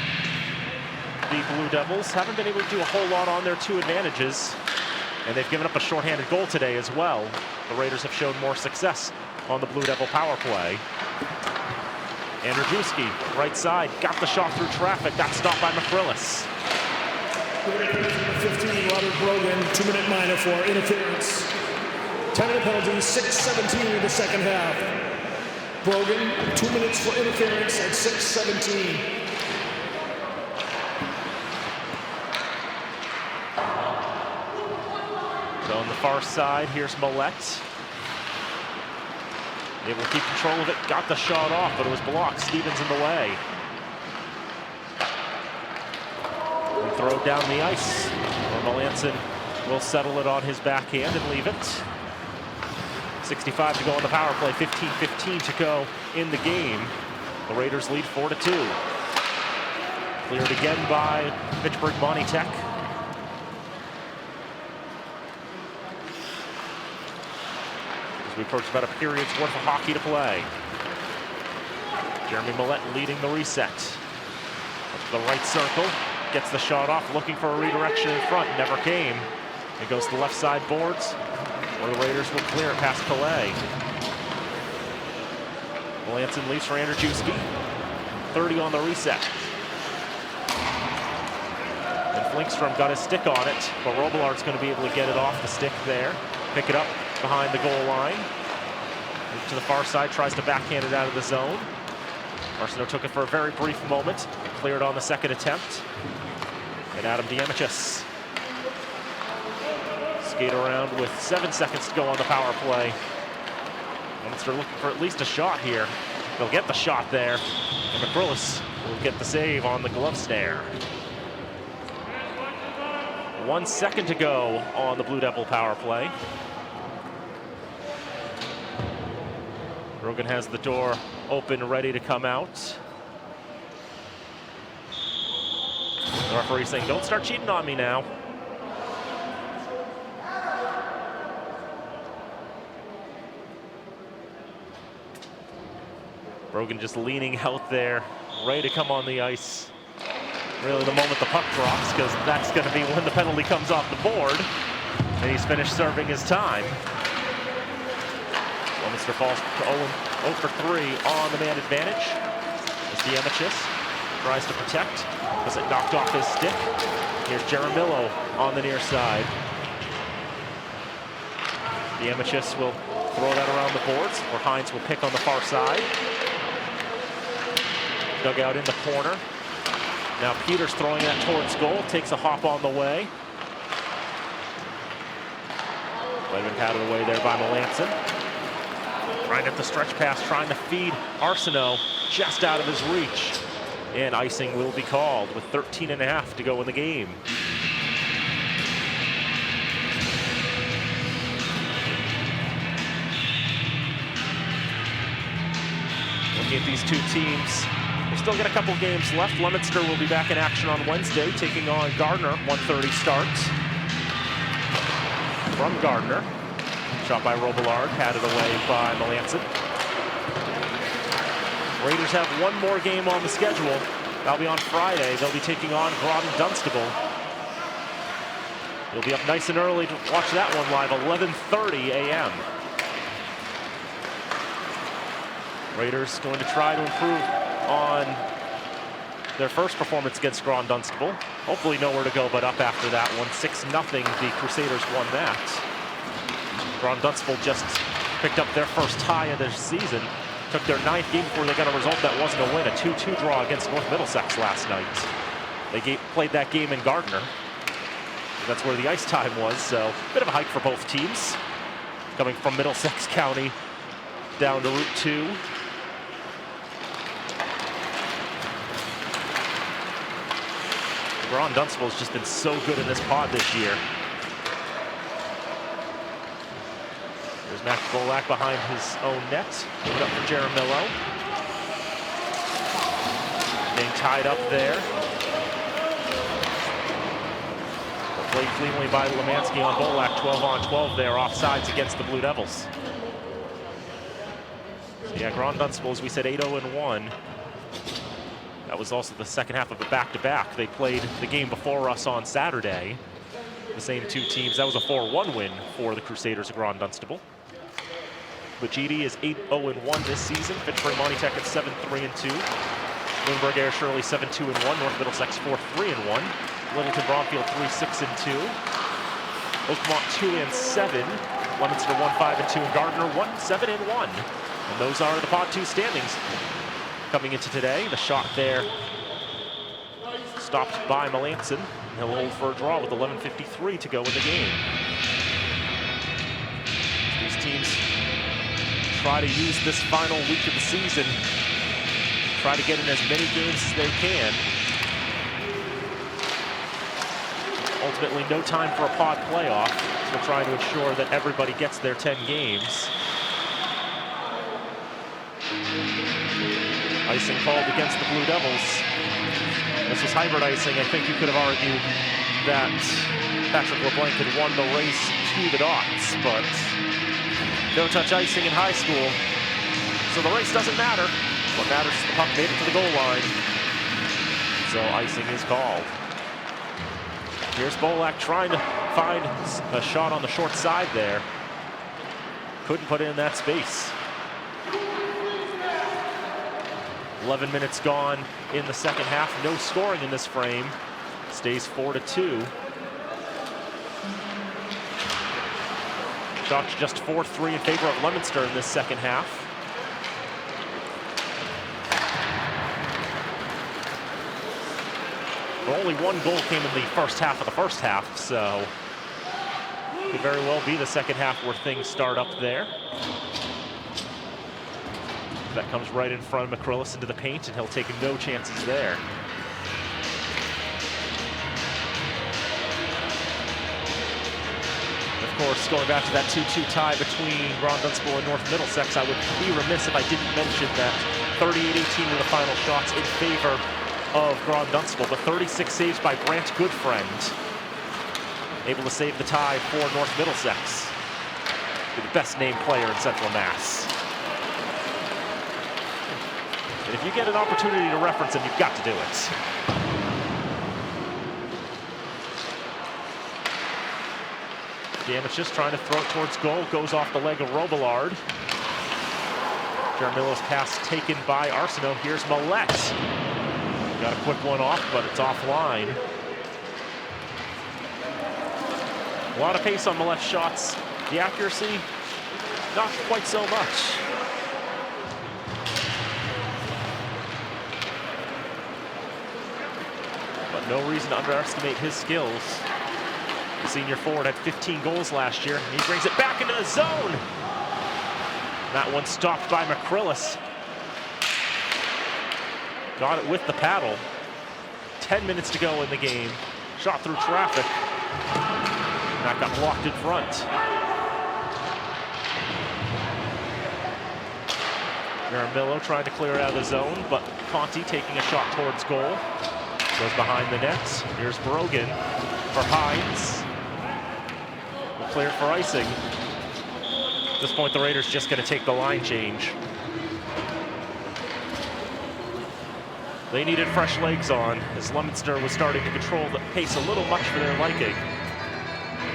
the Blue Devils. Haven't been able to do a whole lot on their 2 advantages. And they've given up a shorthanded goal today as well. The Raiders have shown more success on the Blue Devil power play. Andrzejewski, right side, got the shot through traffic. Got stopped by McCrillis. 15, Robert Brogan, 2-minute minor for interference. 10-minute penalty, 6:17 in the second half. Brogan, 2 minutes for interference at 6:17. So on the far side, here's Millette. Able to keep control of it, got the shot off, but it was blocked. Stevens in the way. And throw down the ice. Melanson will settle it on his backhand and leave it. 65 to go on the power play, 15-15 to go in the game. The Raiders lead 4-2. Cleared again by Fitchburg Monty Tech. We approach about a period's worth of hockey to play. Jeremy Millette leading the reset. Up to the right circle, gets the shot off, looking for a redirection in front, never came. It goes to the left side boards, where the Raiders will clear it past Calais. Melanson leaves for Andrzejewski. 30 on the reset. And Flinkstrom got his stick on it, but Robillard's going to be able to get it off the stick there. Pick it up behind the goal line. Move to the far side, tries to backhand it out of the zone. Arsenault took it for a very brief moment, cleared on the second attempt. And Adam Diemichis skate around with 7 seconds to go on the power play. Leominster looking for at least a shot here. They'll get the shot there, and McCrillis will get the save on the glove snare. 1 second to go on the Blue Devil power play. Brogan has the door open, ready to come out. The referee saying, don't start cheating on me now. Brogan just leaning out there, ready to come on the ice. Really the moment the puck drops, because that's going to be when the penalty comes off the board. And he's finished serving his time. Leominster falls to 0 for 3 on the man advantage. As Diemichis tries to protect, has it knocked off his stick. Here's Jaramillo on the near side. Diemichis will throw that around the boards, where Hines will pick on the far side. Dug out in the corner. Now Peters throwing that towards goal, takes a hop on the way. Might have been patted away there by Melanson. Trying at the stretch pass, trying to feed Arsenault just out of his reach. And icing will be called with 13.5 to go in the game. Looking at these two teams, we've still got a couple games left. Leominster will be back in action on Wednesday, taking on Gardner. 1:30 start. From Gardner. Shot by Robillard, patted away by Melanson. Raiders have one more game on the schedule. That'll be on Friday. They'll be taking on Groton Dunstable. You'll be up nice and early to watch that one live, 11:30 a.m. Raiders going to try to improve on their first performance against Grand Dunstable. Hopefully nowhere to go but up after that one. 6-0, the Crusaders won that. Grand Dunstable just picked up their first tie of their season. Took their 9th game before they got a result that wasn't a win. A 2-2 draw against North Middlesex last night. They played that game in Gardner. That's where the ice time was, so a bit of a hike for both teams. Coming from Middlesex County down to Route 2. Grand Dunstable has just been so good in this pod this year. There's Max Bolak behind his own net. Give it up for Jaramillo. Being tied up there. Played cleanly by Lemansky on Bolak, 12 on 12 there, offsides against the Blue Devils. So yeah, Grand Dunstable, as we said, 8-0-1. That was also the second half of a back-to-back. They played the game before us on Saturday. The same two teams. That was a 4-1 win for the Crusaders of Grand Dunstable. But GD is 8-0-1 this season. Fitchburg Monty Tech at 7-3-2. Bloomberg Air Shirley 7-2-1. North Middlesex 4-3-1. Littleton Bromfield 3-6-2. Oakmont 2-7. Leominster 1-5-2. And Gardner 1-7-1. And those are the Pod 2 standings coming into today. The shot there stopped by Melanson. He'll hold for a draw with 11:53 to go in the game. These teams try to use this final week of the season, try to get in as many games as they can. Ultimately, no time for a pod playoff, so trying to ensure that everybody gets their 10 games. Icing called against the Blue Devils. This was hybrid icing. I think you could have argued that Patrick LeBlanc had won the race to the dots, but no touch icing in high school, so the race doesn't matter. What matters is the puck made it to the goal line, so icing is called. Here's Bolak trying to find a shot on the short side there. Couldn't put it in that space. 11 minutes gone in the second half. No scoring in this frame. Stays 4-2. Shots just 4-3 in favor of Leominster in this second half. But only one goal came in the first half of the first half, so could very well be the second half where things start up there. That comes right in front of McCrillis into the paint, and he'll take no chances there. Of course, going back to that 2-2 tie between Grand Dunstable and North Middlesex, I would be remiss if I didn't mention that 38-18 were the final shots in favor of Grand Dunstable, but 36 saves by Brant Goodfriend, able to save the tie for North Middlesex. The best named player in Central Mass. And if you get an opportunity to reference him, you've got to do it. Damage just trying to throw it towards goal. Goes off the leg of Robillard. Jaramillo's pass taken by Arsenault. Here's Millette. Got a quick one off, but it's offline. A lot of pace on Millette's shots. The accuracy, not quite so much. But no reason to underestimate his skills. The senior forward had 15 goals last year, and he brings it back into the zone. That one stopped by McCrillis. Got it with the paddle. 10 minutes to go in the game. Shot through traffic. That got blocked in front. Jaramillo trying to clear it out of the zone, but Monty taking a shot towards goal. Goes behind the net. Here's Brogan for Hines. We'll clear it for icing. At this point, the Raiders just going to take the line change. They needed fresh legs on, as Leominster was starting to control the pace a little much for their liking.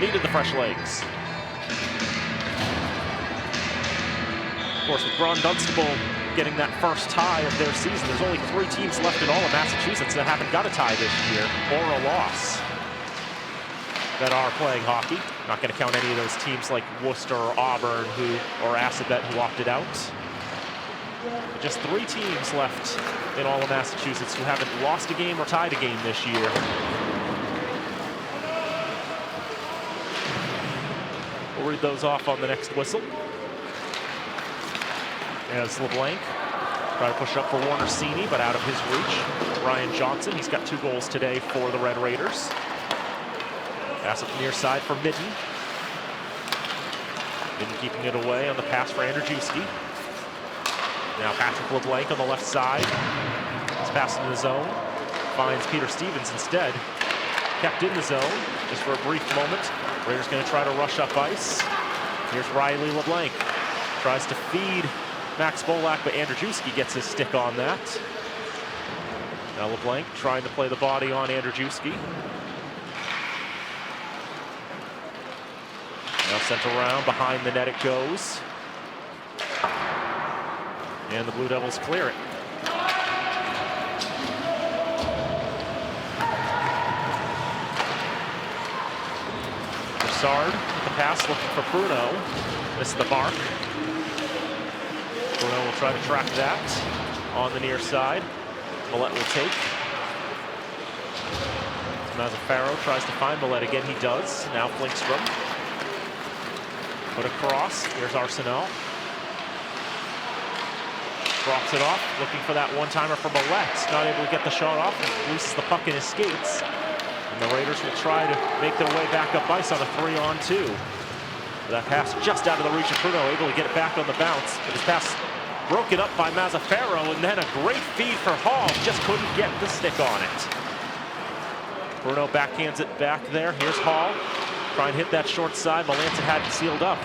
Needed the fresh legs. Of course, with Grand Dunstable getting that first tie of their season. There's only 3 teams left in all of Massachusetts that haven't got a tie this year, or a loss, that are playing hockey. Not going to count any of those teams like Worcester or Auburn or Assabet who opted out. Just 3 teams left in all of Massachusetts who haven't lost a game or tied a game this year. We'll read those off on the next whistle. As LeBlanc try to push up for Warner Sini, but out of his reach. Ryan Johnson, he's got 2 goals today for the Red Raiders. Pass up near side for Midden. Midden keeping it away on the pass for Andrzejewski. Now Patrick LeBlanc on the left side. He's passing in the zone. Finds Peter Stevens instead. Kept in the zone just for a brief moment. Raiders going to try to rush up ice. Here's Riley LeBlanc. Tries to feed Max Bolak, but Andrzejewski gets his stick on that. Now LeBlanc trying to play the body on Andrzejewski. Now sent around, behind the net it goes. And the Blue Devils clear it. Broussard with the pass, looking for Bruno. Missed the mark. Bruno will try to track that on the near side. Millette will take. Mazzaferro tries to find Millette again. He does. Now Flinkstrom. Put across. Here's Arsenault. Drops it off. Looking for that one-timer for Millette. Not able to get the shot off. Loses the puck in his skates. And the Raiders will try to make their way back up ice on a 3-on-2. That pass just out of the reach of Bruno, able to get it back on the bounce. But his pass broken up by Mazzaferro, and then a great feed for Hall. Just couldn't get the stick on it. Bruno backhands it back there. Here's Hall. Try and hit that short side. Melanson had it sealed up.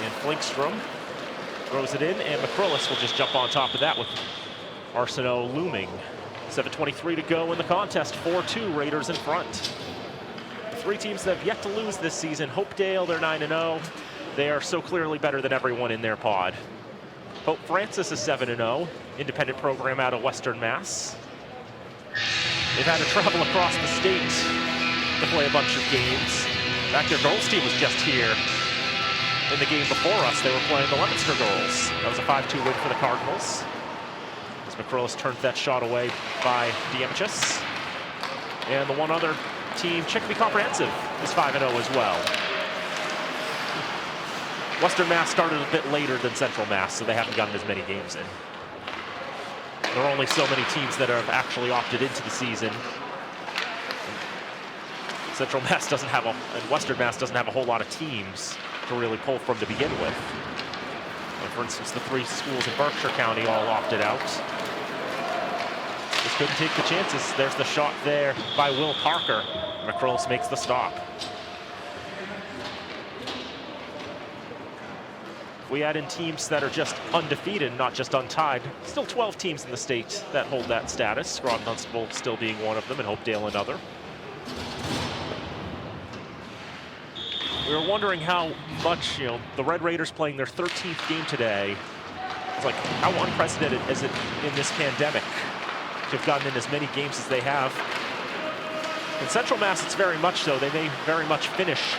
And Flinkstrom throws it in, and McCrillis will just jump on top of that with Arsenault looming. 7:23 to go in the contest. 4-2, Raiders in front. 3 teams that have yet to lose this season. Hopedale, they're 9-0. They are so clearly better than everyone in their pod. Pope Francis is 7-0, independent program out of Western Mass. They've had to travel across the state to play a bunch of games. In fact, their girls team was just here. In the game before us, they were playing the Leominster girls. That was a 5-2 win for the Cardinals. As McCrillis turned that shot away by Diemichis. And the one other team, Chicopee Comprehensive, is 5-0 as well. Western Mass started a bit later than Central Mass, so they haven't gotten as many games in. There are only so many teams that have actually opted into the season. Central Mass doesn't have and Western Mass doesn't have a whole lot of teams to really pull from to begin with. For instance, the 3 schools in Berkshire County all opted out. Just couldn't take the chances. There's the shot there by Will Parker. McCrillis makes the stop. We add in teams that are just undefeated, not just untied. Still 12 teams in the state that hold that status. Groton-Dunstable still being one of them, and Hopedale another. We were wondering how much, the Red Raiders playing their 13th game today. It's like, how unprecedented is it in this pandemic to have gotten in as many games as they have? In Central Mass, it's very much so. They may very much finish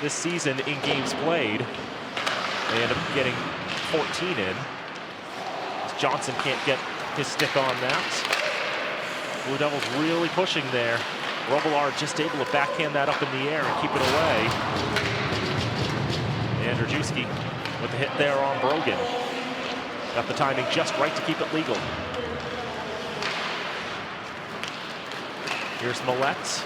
this season in games played. They end up getting 14 in. Johnson can't get his stick on that. Blue Devils really pushing there. Robillard just able to backhand that up in the air and keep it away. Andrzejewski with the hit there on Brogan. Got the timing just right to keep it legal. Here's Millette.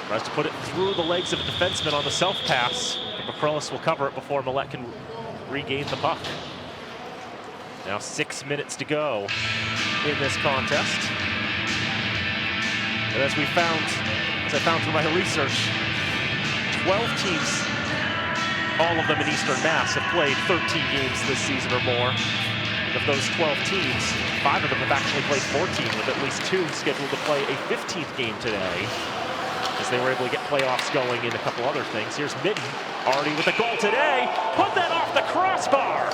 Tries to put it through the legs of a defenseman on the self-pass. McCrillis will cover it before Millette can regain the puck. Now 6 minutes to go in this contest. And as I found through my research, 12 teams, all of them in Eastern Mass, have played 13 games this season or more. And of those 12 teams, 5 of them have actually played 14, with at least 2 scheduled to play a 15th game today. As as they were able to get playoffs going in a couple other things. Here's Midden, already with a goal today. Put that off the crossbar.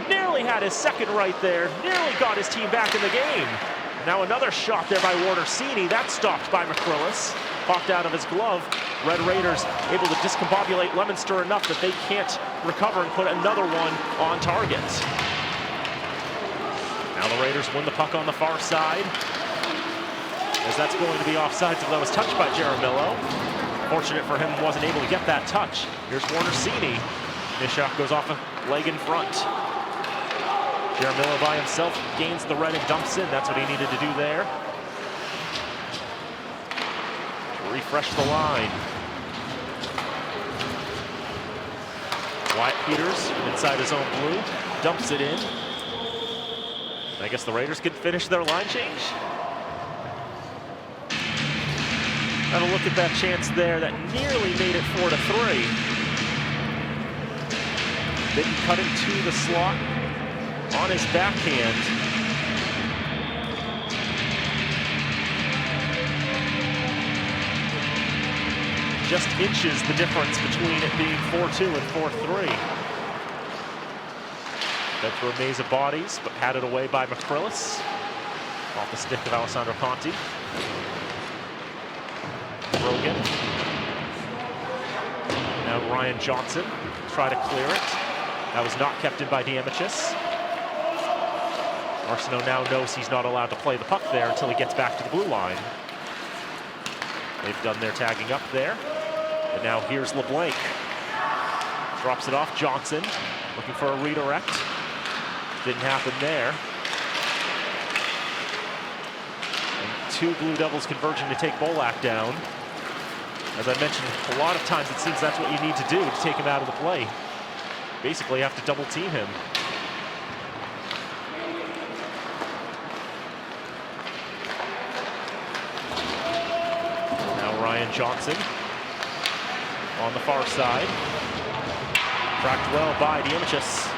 Nearly had his second right there. Nearly got his team back in the game. Now another shot there by Warner-Sini. That's stopped by McCrillis. Popped out of his glove. Red Raiders able to discombobulate Leominster enough that they can't recover and put another one on target. Now the Raiders win the puck on the far side, as that's going to be offside, so that was touched by Jaramillo. Fortunate for him, wasn't able to get that touch. Here's Warner-Sini. His shot goes off a leg in front. Jaramillo by himself gains the red and dumps in. That's what he needed to do there. Refresh the line. Wyatt Peters inside his own blue, dumps it in. I guess the Raiders could finish their line change. Have a look at that chance there that nearly made it 4-3. Didn't cut into the slot on his backhand. Just inches the difference between it being 4-2 and 4-3. Fed through a maze of bodies, but patted away by McCrillis. Off the stick of Alessandro Conti. Brogan. Now Ryan Johnson try to clear it. That was not kept in by Diamichis. Arsenault now knows he's not allowed to play the puck there until he gets back to the blue line. They've done their tagging up there. And now here's LeBlanc. Drops it off Johnson, looking for a redirect. Didn't happen there. And two Blue Devils converging to take Bolak down. As I mentioned, a lot of times it seems that's what you need to do to take him out of the play. Basically, you have to double team him. Now Ryan Johnson on the far side. Tracked well by Diamichis.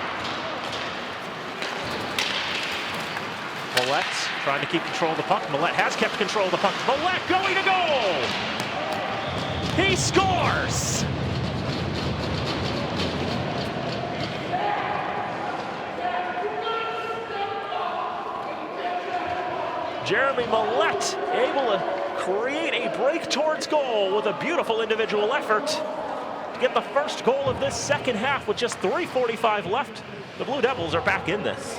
Millette trying to keep control of the puck. Millette has kept control of the puck. Millette going to goal! He scores! Jeremy Millette able to create a break towards goal with a beautiful individual effort to get the first goal of this second half with just 3:45 left. The Blue Devils are back in this.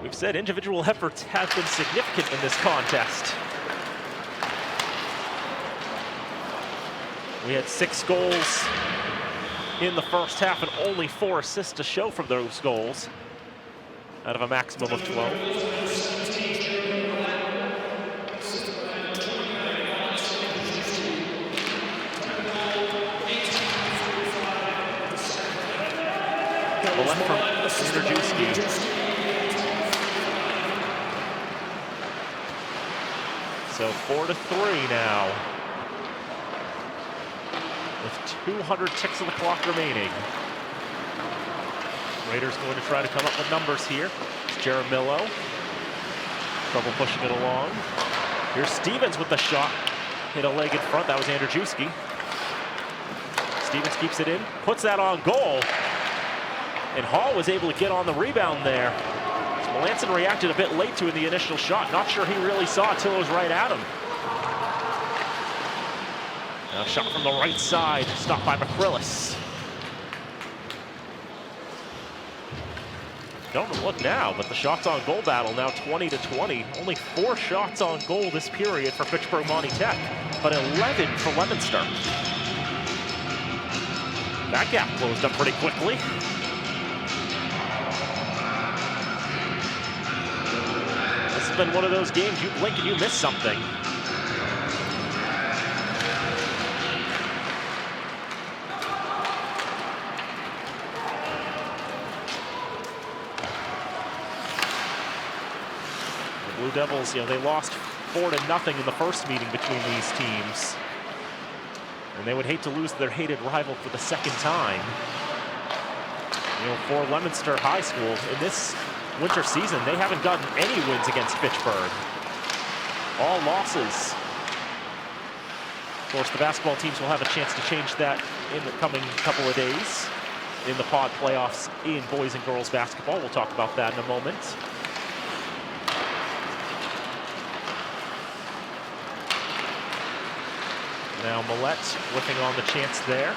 We've said individual efforts have been significant in this contest. We had 6 goals in the first half and only 4 assists to show from those goals out of a maximum of 12. The left from Andrzejewski. So 4-3 now, with 200 ticks of the clock remaining. Raiders going to try to come up with numbers here. It's Jaramillo. Trouble pushing it along. Here's Stevens with the shot. Hit a leg in front. That was Andrzejewski. Stevens keeps it in, puts that on goal. And Hall was able to get on the rebound there. Melanson reacted a bit late to the initial shot. Not sure he really saw it till it was right at him. Now a shot from the right side, stopped by McCrillis. Don't look now, but the shots on goal battle now 20-20. Only 4 shots on goal this period for Fitchburg Monty Tech, but 11 for Leominster. That gap closed up pretty quickly. This has been one of those games you blink and you miss something. The Blue Devils, they lost 4-0 in the first meeting between these teams. And they would hate to lose their hated rival for the second time. You know, for Leominster High School in this winter season, they haven't gotten any wins against Fitchburg. All losses. Of course, the basketball teams will have a chance to change that in the coming couple of days in the pod playoffs in boys and girls basketball. We'll talk about that in a moment. Now Millette whipping on the chance there.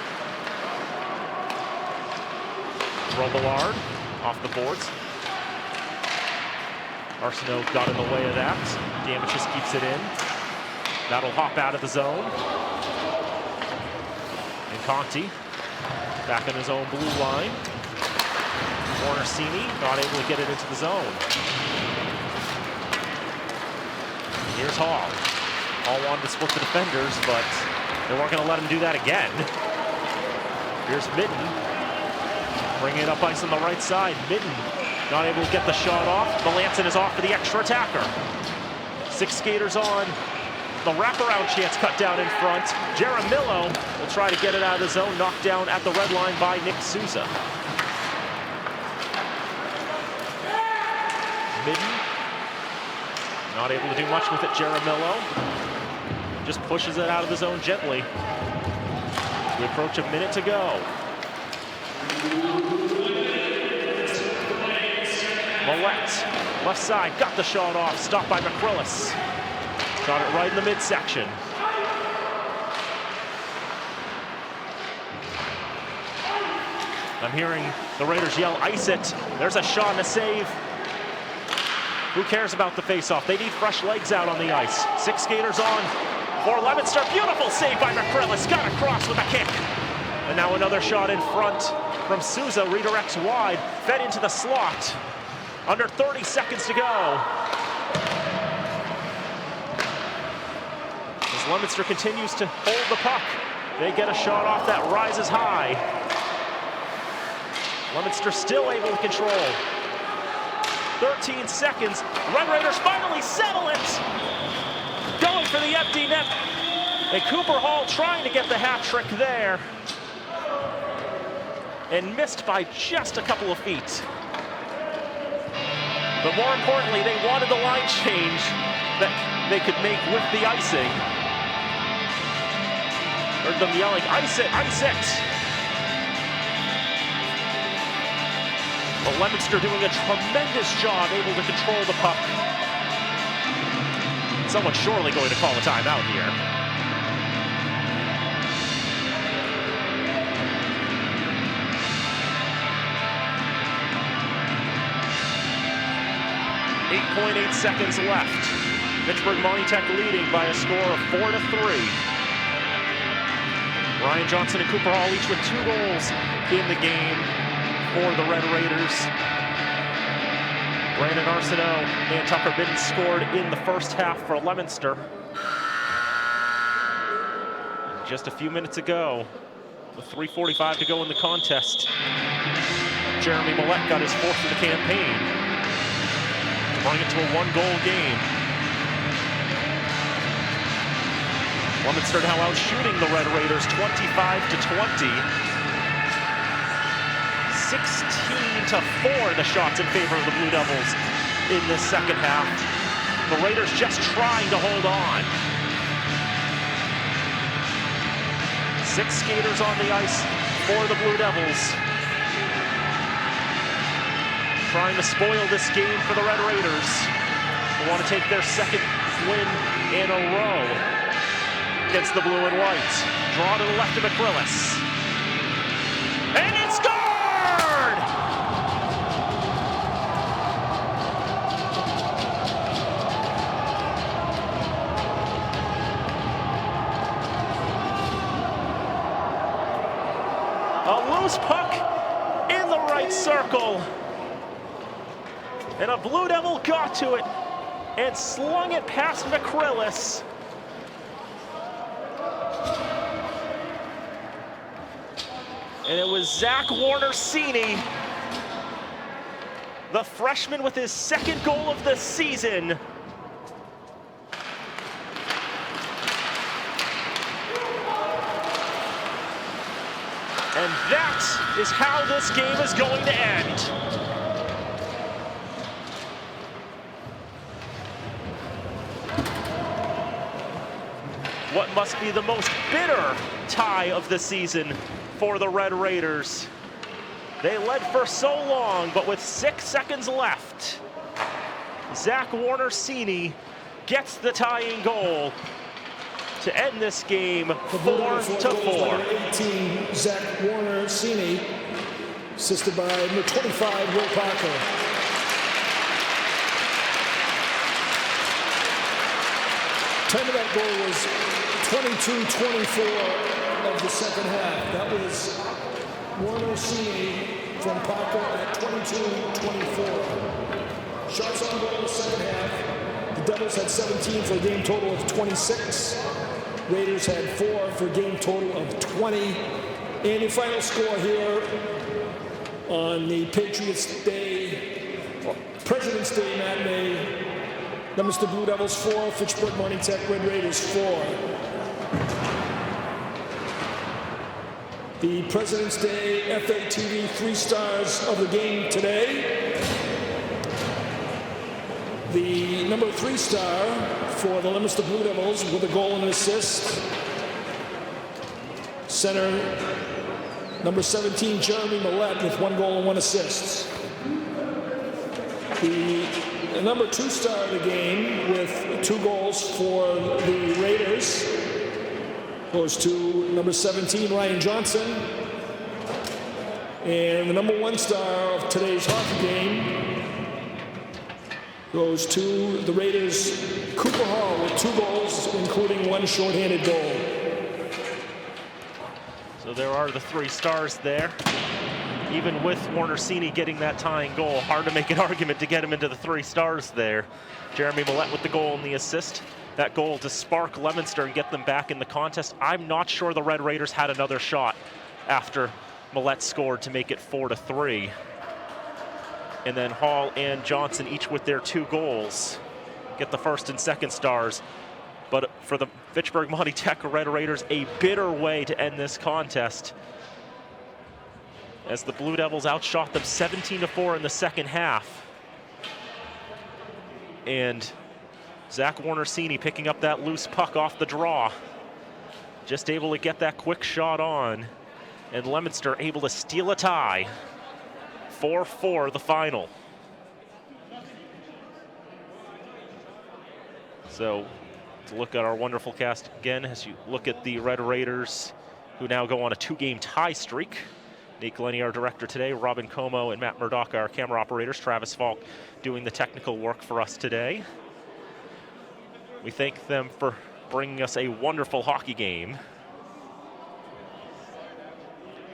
Robillard off the boards. Arsenault got in the way of that. Gamichis keeps it in. That'll hop out of the zone. And Conti back in his own blue line. Warner-Sini not able to get it into the zone. Here's Hall. Hall wanted to split the defenders, but they weren't going to let him do that again. Here's Midden. Bringing it up ice on the right side. Midden not able to get the shot off. Melanson is off for the extra attacker. 6 skaters on. The wraparound chance cut down in front. Jaramillo will try to get it out of the zone. Knocked down at the red line by Nick Souza. Midden not able to do much with it. Jaramillo just pushes it out of the zone gently. We approach a minute to go. Millette, left side, got the shot off, stopped by McCrillis. Got it right in the midsection. I'm hearing the Raiders yell, ice it. There's a shot and a save. Who cares about the face-off? They need fresh legs out on the ice. 6 skaters on for Leominster. Beautiful save by McCrillis. Got across with a kick. And now another shot in front from Souza. Redirects wide, fed into the slot. Under 30 seconds to go. As Leominster continues to hold the puck, they get a shot off that rises high. Leominster still able to control. 13 seconds. Red Raiders finally settle it. Going for the empty net. And Cooper Hall trying to get the hat trick there. And missed by just a couple of feet. But more importantly, they wanted the line change that they could make with the icing. Heard them yelling, ice it, ice it. But Leominster doing a tremendous job, able to control the puck. Someone's surely going to call a timeout here. .8 seconds left. Fitchburg Monty leading by a score of 4-3. Ryan Johnson and Cooper Hall each with 2 goals in the game for the Red Raiders. Brandon Arsenault and Tucker Midden scored in the first half for Leominster. Just a few minutes ago, with 3:45 to go in the contest, Jeremy Millette got his 4th of the campaign. Bring it to a 1-goal game. Leominster now out shooting the Red Raiders 25-20. 16-4 the shots in favor of the Blue Devils in this second half. The Raiders just trying to hold on. 6 skaters on the ice for the Blue Devils. Trying to spoil this game for the Red Raiders. They want to take their 2nd win in a row against the blue and white. Draw to the left of McCrillis. And it's scored! A loose puck in the right circle. And a Blue Devil got to it and slung it past McCrillis. And it was Zach Warner-Sini, the freshman with his 2nd goal of the season. that is how this game is going to end. What must be the most bitter tie of the season for the Red Raiders. They led for so long, but with 6 seconds left, Zach Warner-Sini gets the tying goal to end this game 4-4. 18, Zach Warner-Sini, assisted by number 25, Will Parker. Time of that goal was 22-24 of the second half. That was Warner-Sini from Parker at 22-24. Shots on goal in the second half. The Devils had 17 for a game total of 26. Raiders had 4 for a game total of 20. And the final score here on the Patriots Day, President's Day matinee, Leominster Blue Devils 4, Fitchburg Monty Tech Red Raiders 4. The President's Day FATV 3 stars of the game today. The number 3 star for the Leominster Blue Devils with a goal and an assist. Center number 17, Jeremy Millette, with 1 goal and 1 assist. The number 2 star of the game with 2 goals for the Raiders goes to number 17, Ryan Johnson. And the number 1 star of today's hockey game goes to the Raiders, Cooper Hall, with 2 goals, including 1 shorthanded goal. So there are the 3 stars there. Even with Warner-Sini getting that tying goal, hard to make an argument to get him into the 3 stars there. Jeremy Millette with the goal and the assist. That goal to spark Leominster and get them back in the contest. I'm not sure the Red Raiders had another shot after Millette scored to make it 4-3. And then Hall and Johnson, each with their 2 goals, get the 1st and 2nd stars. But for the Fitchburg Monty Tech Red Raiders, a bitter way to end this contest, as the Blue Devils outshot them 17-4 in the second half. And Zach Warner-Sini picking up that loose puck off the draw, just able to get that quick shot on, and Leominster able to steal a tie. 4-4 the final. So to look at our wonderful cast again, as you look at the Red Raiders, who now go on a 2-game tie streak. Nate Glennie, our director today, Robin Como and Matt Murdoch, our camera operators, Travis Falk doing the technical work for us today. We thank them for bringing us a wonderful hockey game.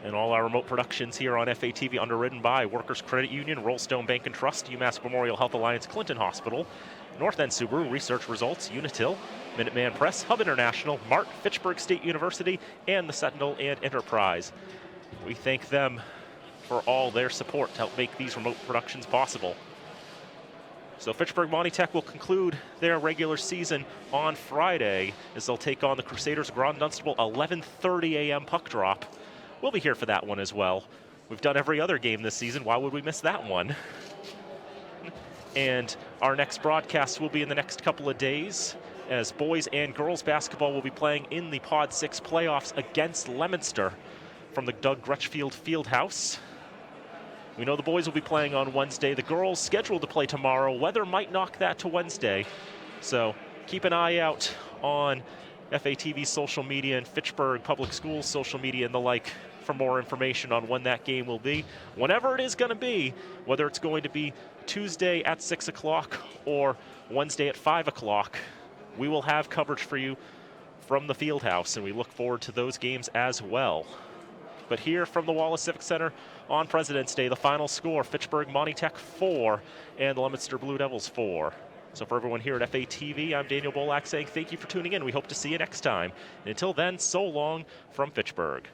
And all our remote productions here on FATV underwritten by Workers Credit Union, Rollstone Bank and Trust, UMass Memorial Health Alliance, Clinton Hospital, North End Subaru, Research Results, Unitil, Minuteman Press, Hub International, Mart, Fitchburg State University, and the Sentinel and Enterprise. We thank them for all their support to help make these remote productions possible. So Fitchburg Monty Tech will conclude their regular season on Friday as they'll take on the Crusaders Grand Dunstable, 11:30 a.m. puck drop. We'll be here for that one as well. We've done every other game this season. Why would we miss that one? And our next broadcast will be in the next couple of days, as boys and girls basketball will be playing in the Pod 6 playoffs against Leominster from the Doug Gretschfield Fieldhouse. We know the boys will be playing on Wednesday. The girls scheduled to play tomorrow. Weather might knock that to Wednesday. So keep an eye out on FATV social media and Fitchburg Public Schools social media and the like for more information on when that game will be. Whenever it is going to be, whether it's going to be Tuesday at 6 o'clock or Wednesday at 5 o'clock, we will have coverage for you from the Fieldhouse, and we look forward to those games as well. But here from the Wallace Civic Center on President's Day, the final score, Fitchburg Monty Tech 4 and the Leominster Blue Devils 4. So for everyone here at FATV, I'm Daniel Bolak saying thank you for tuning in. We hope to see you next time. And until then, so long from Fitchburg.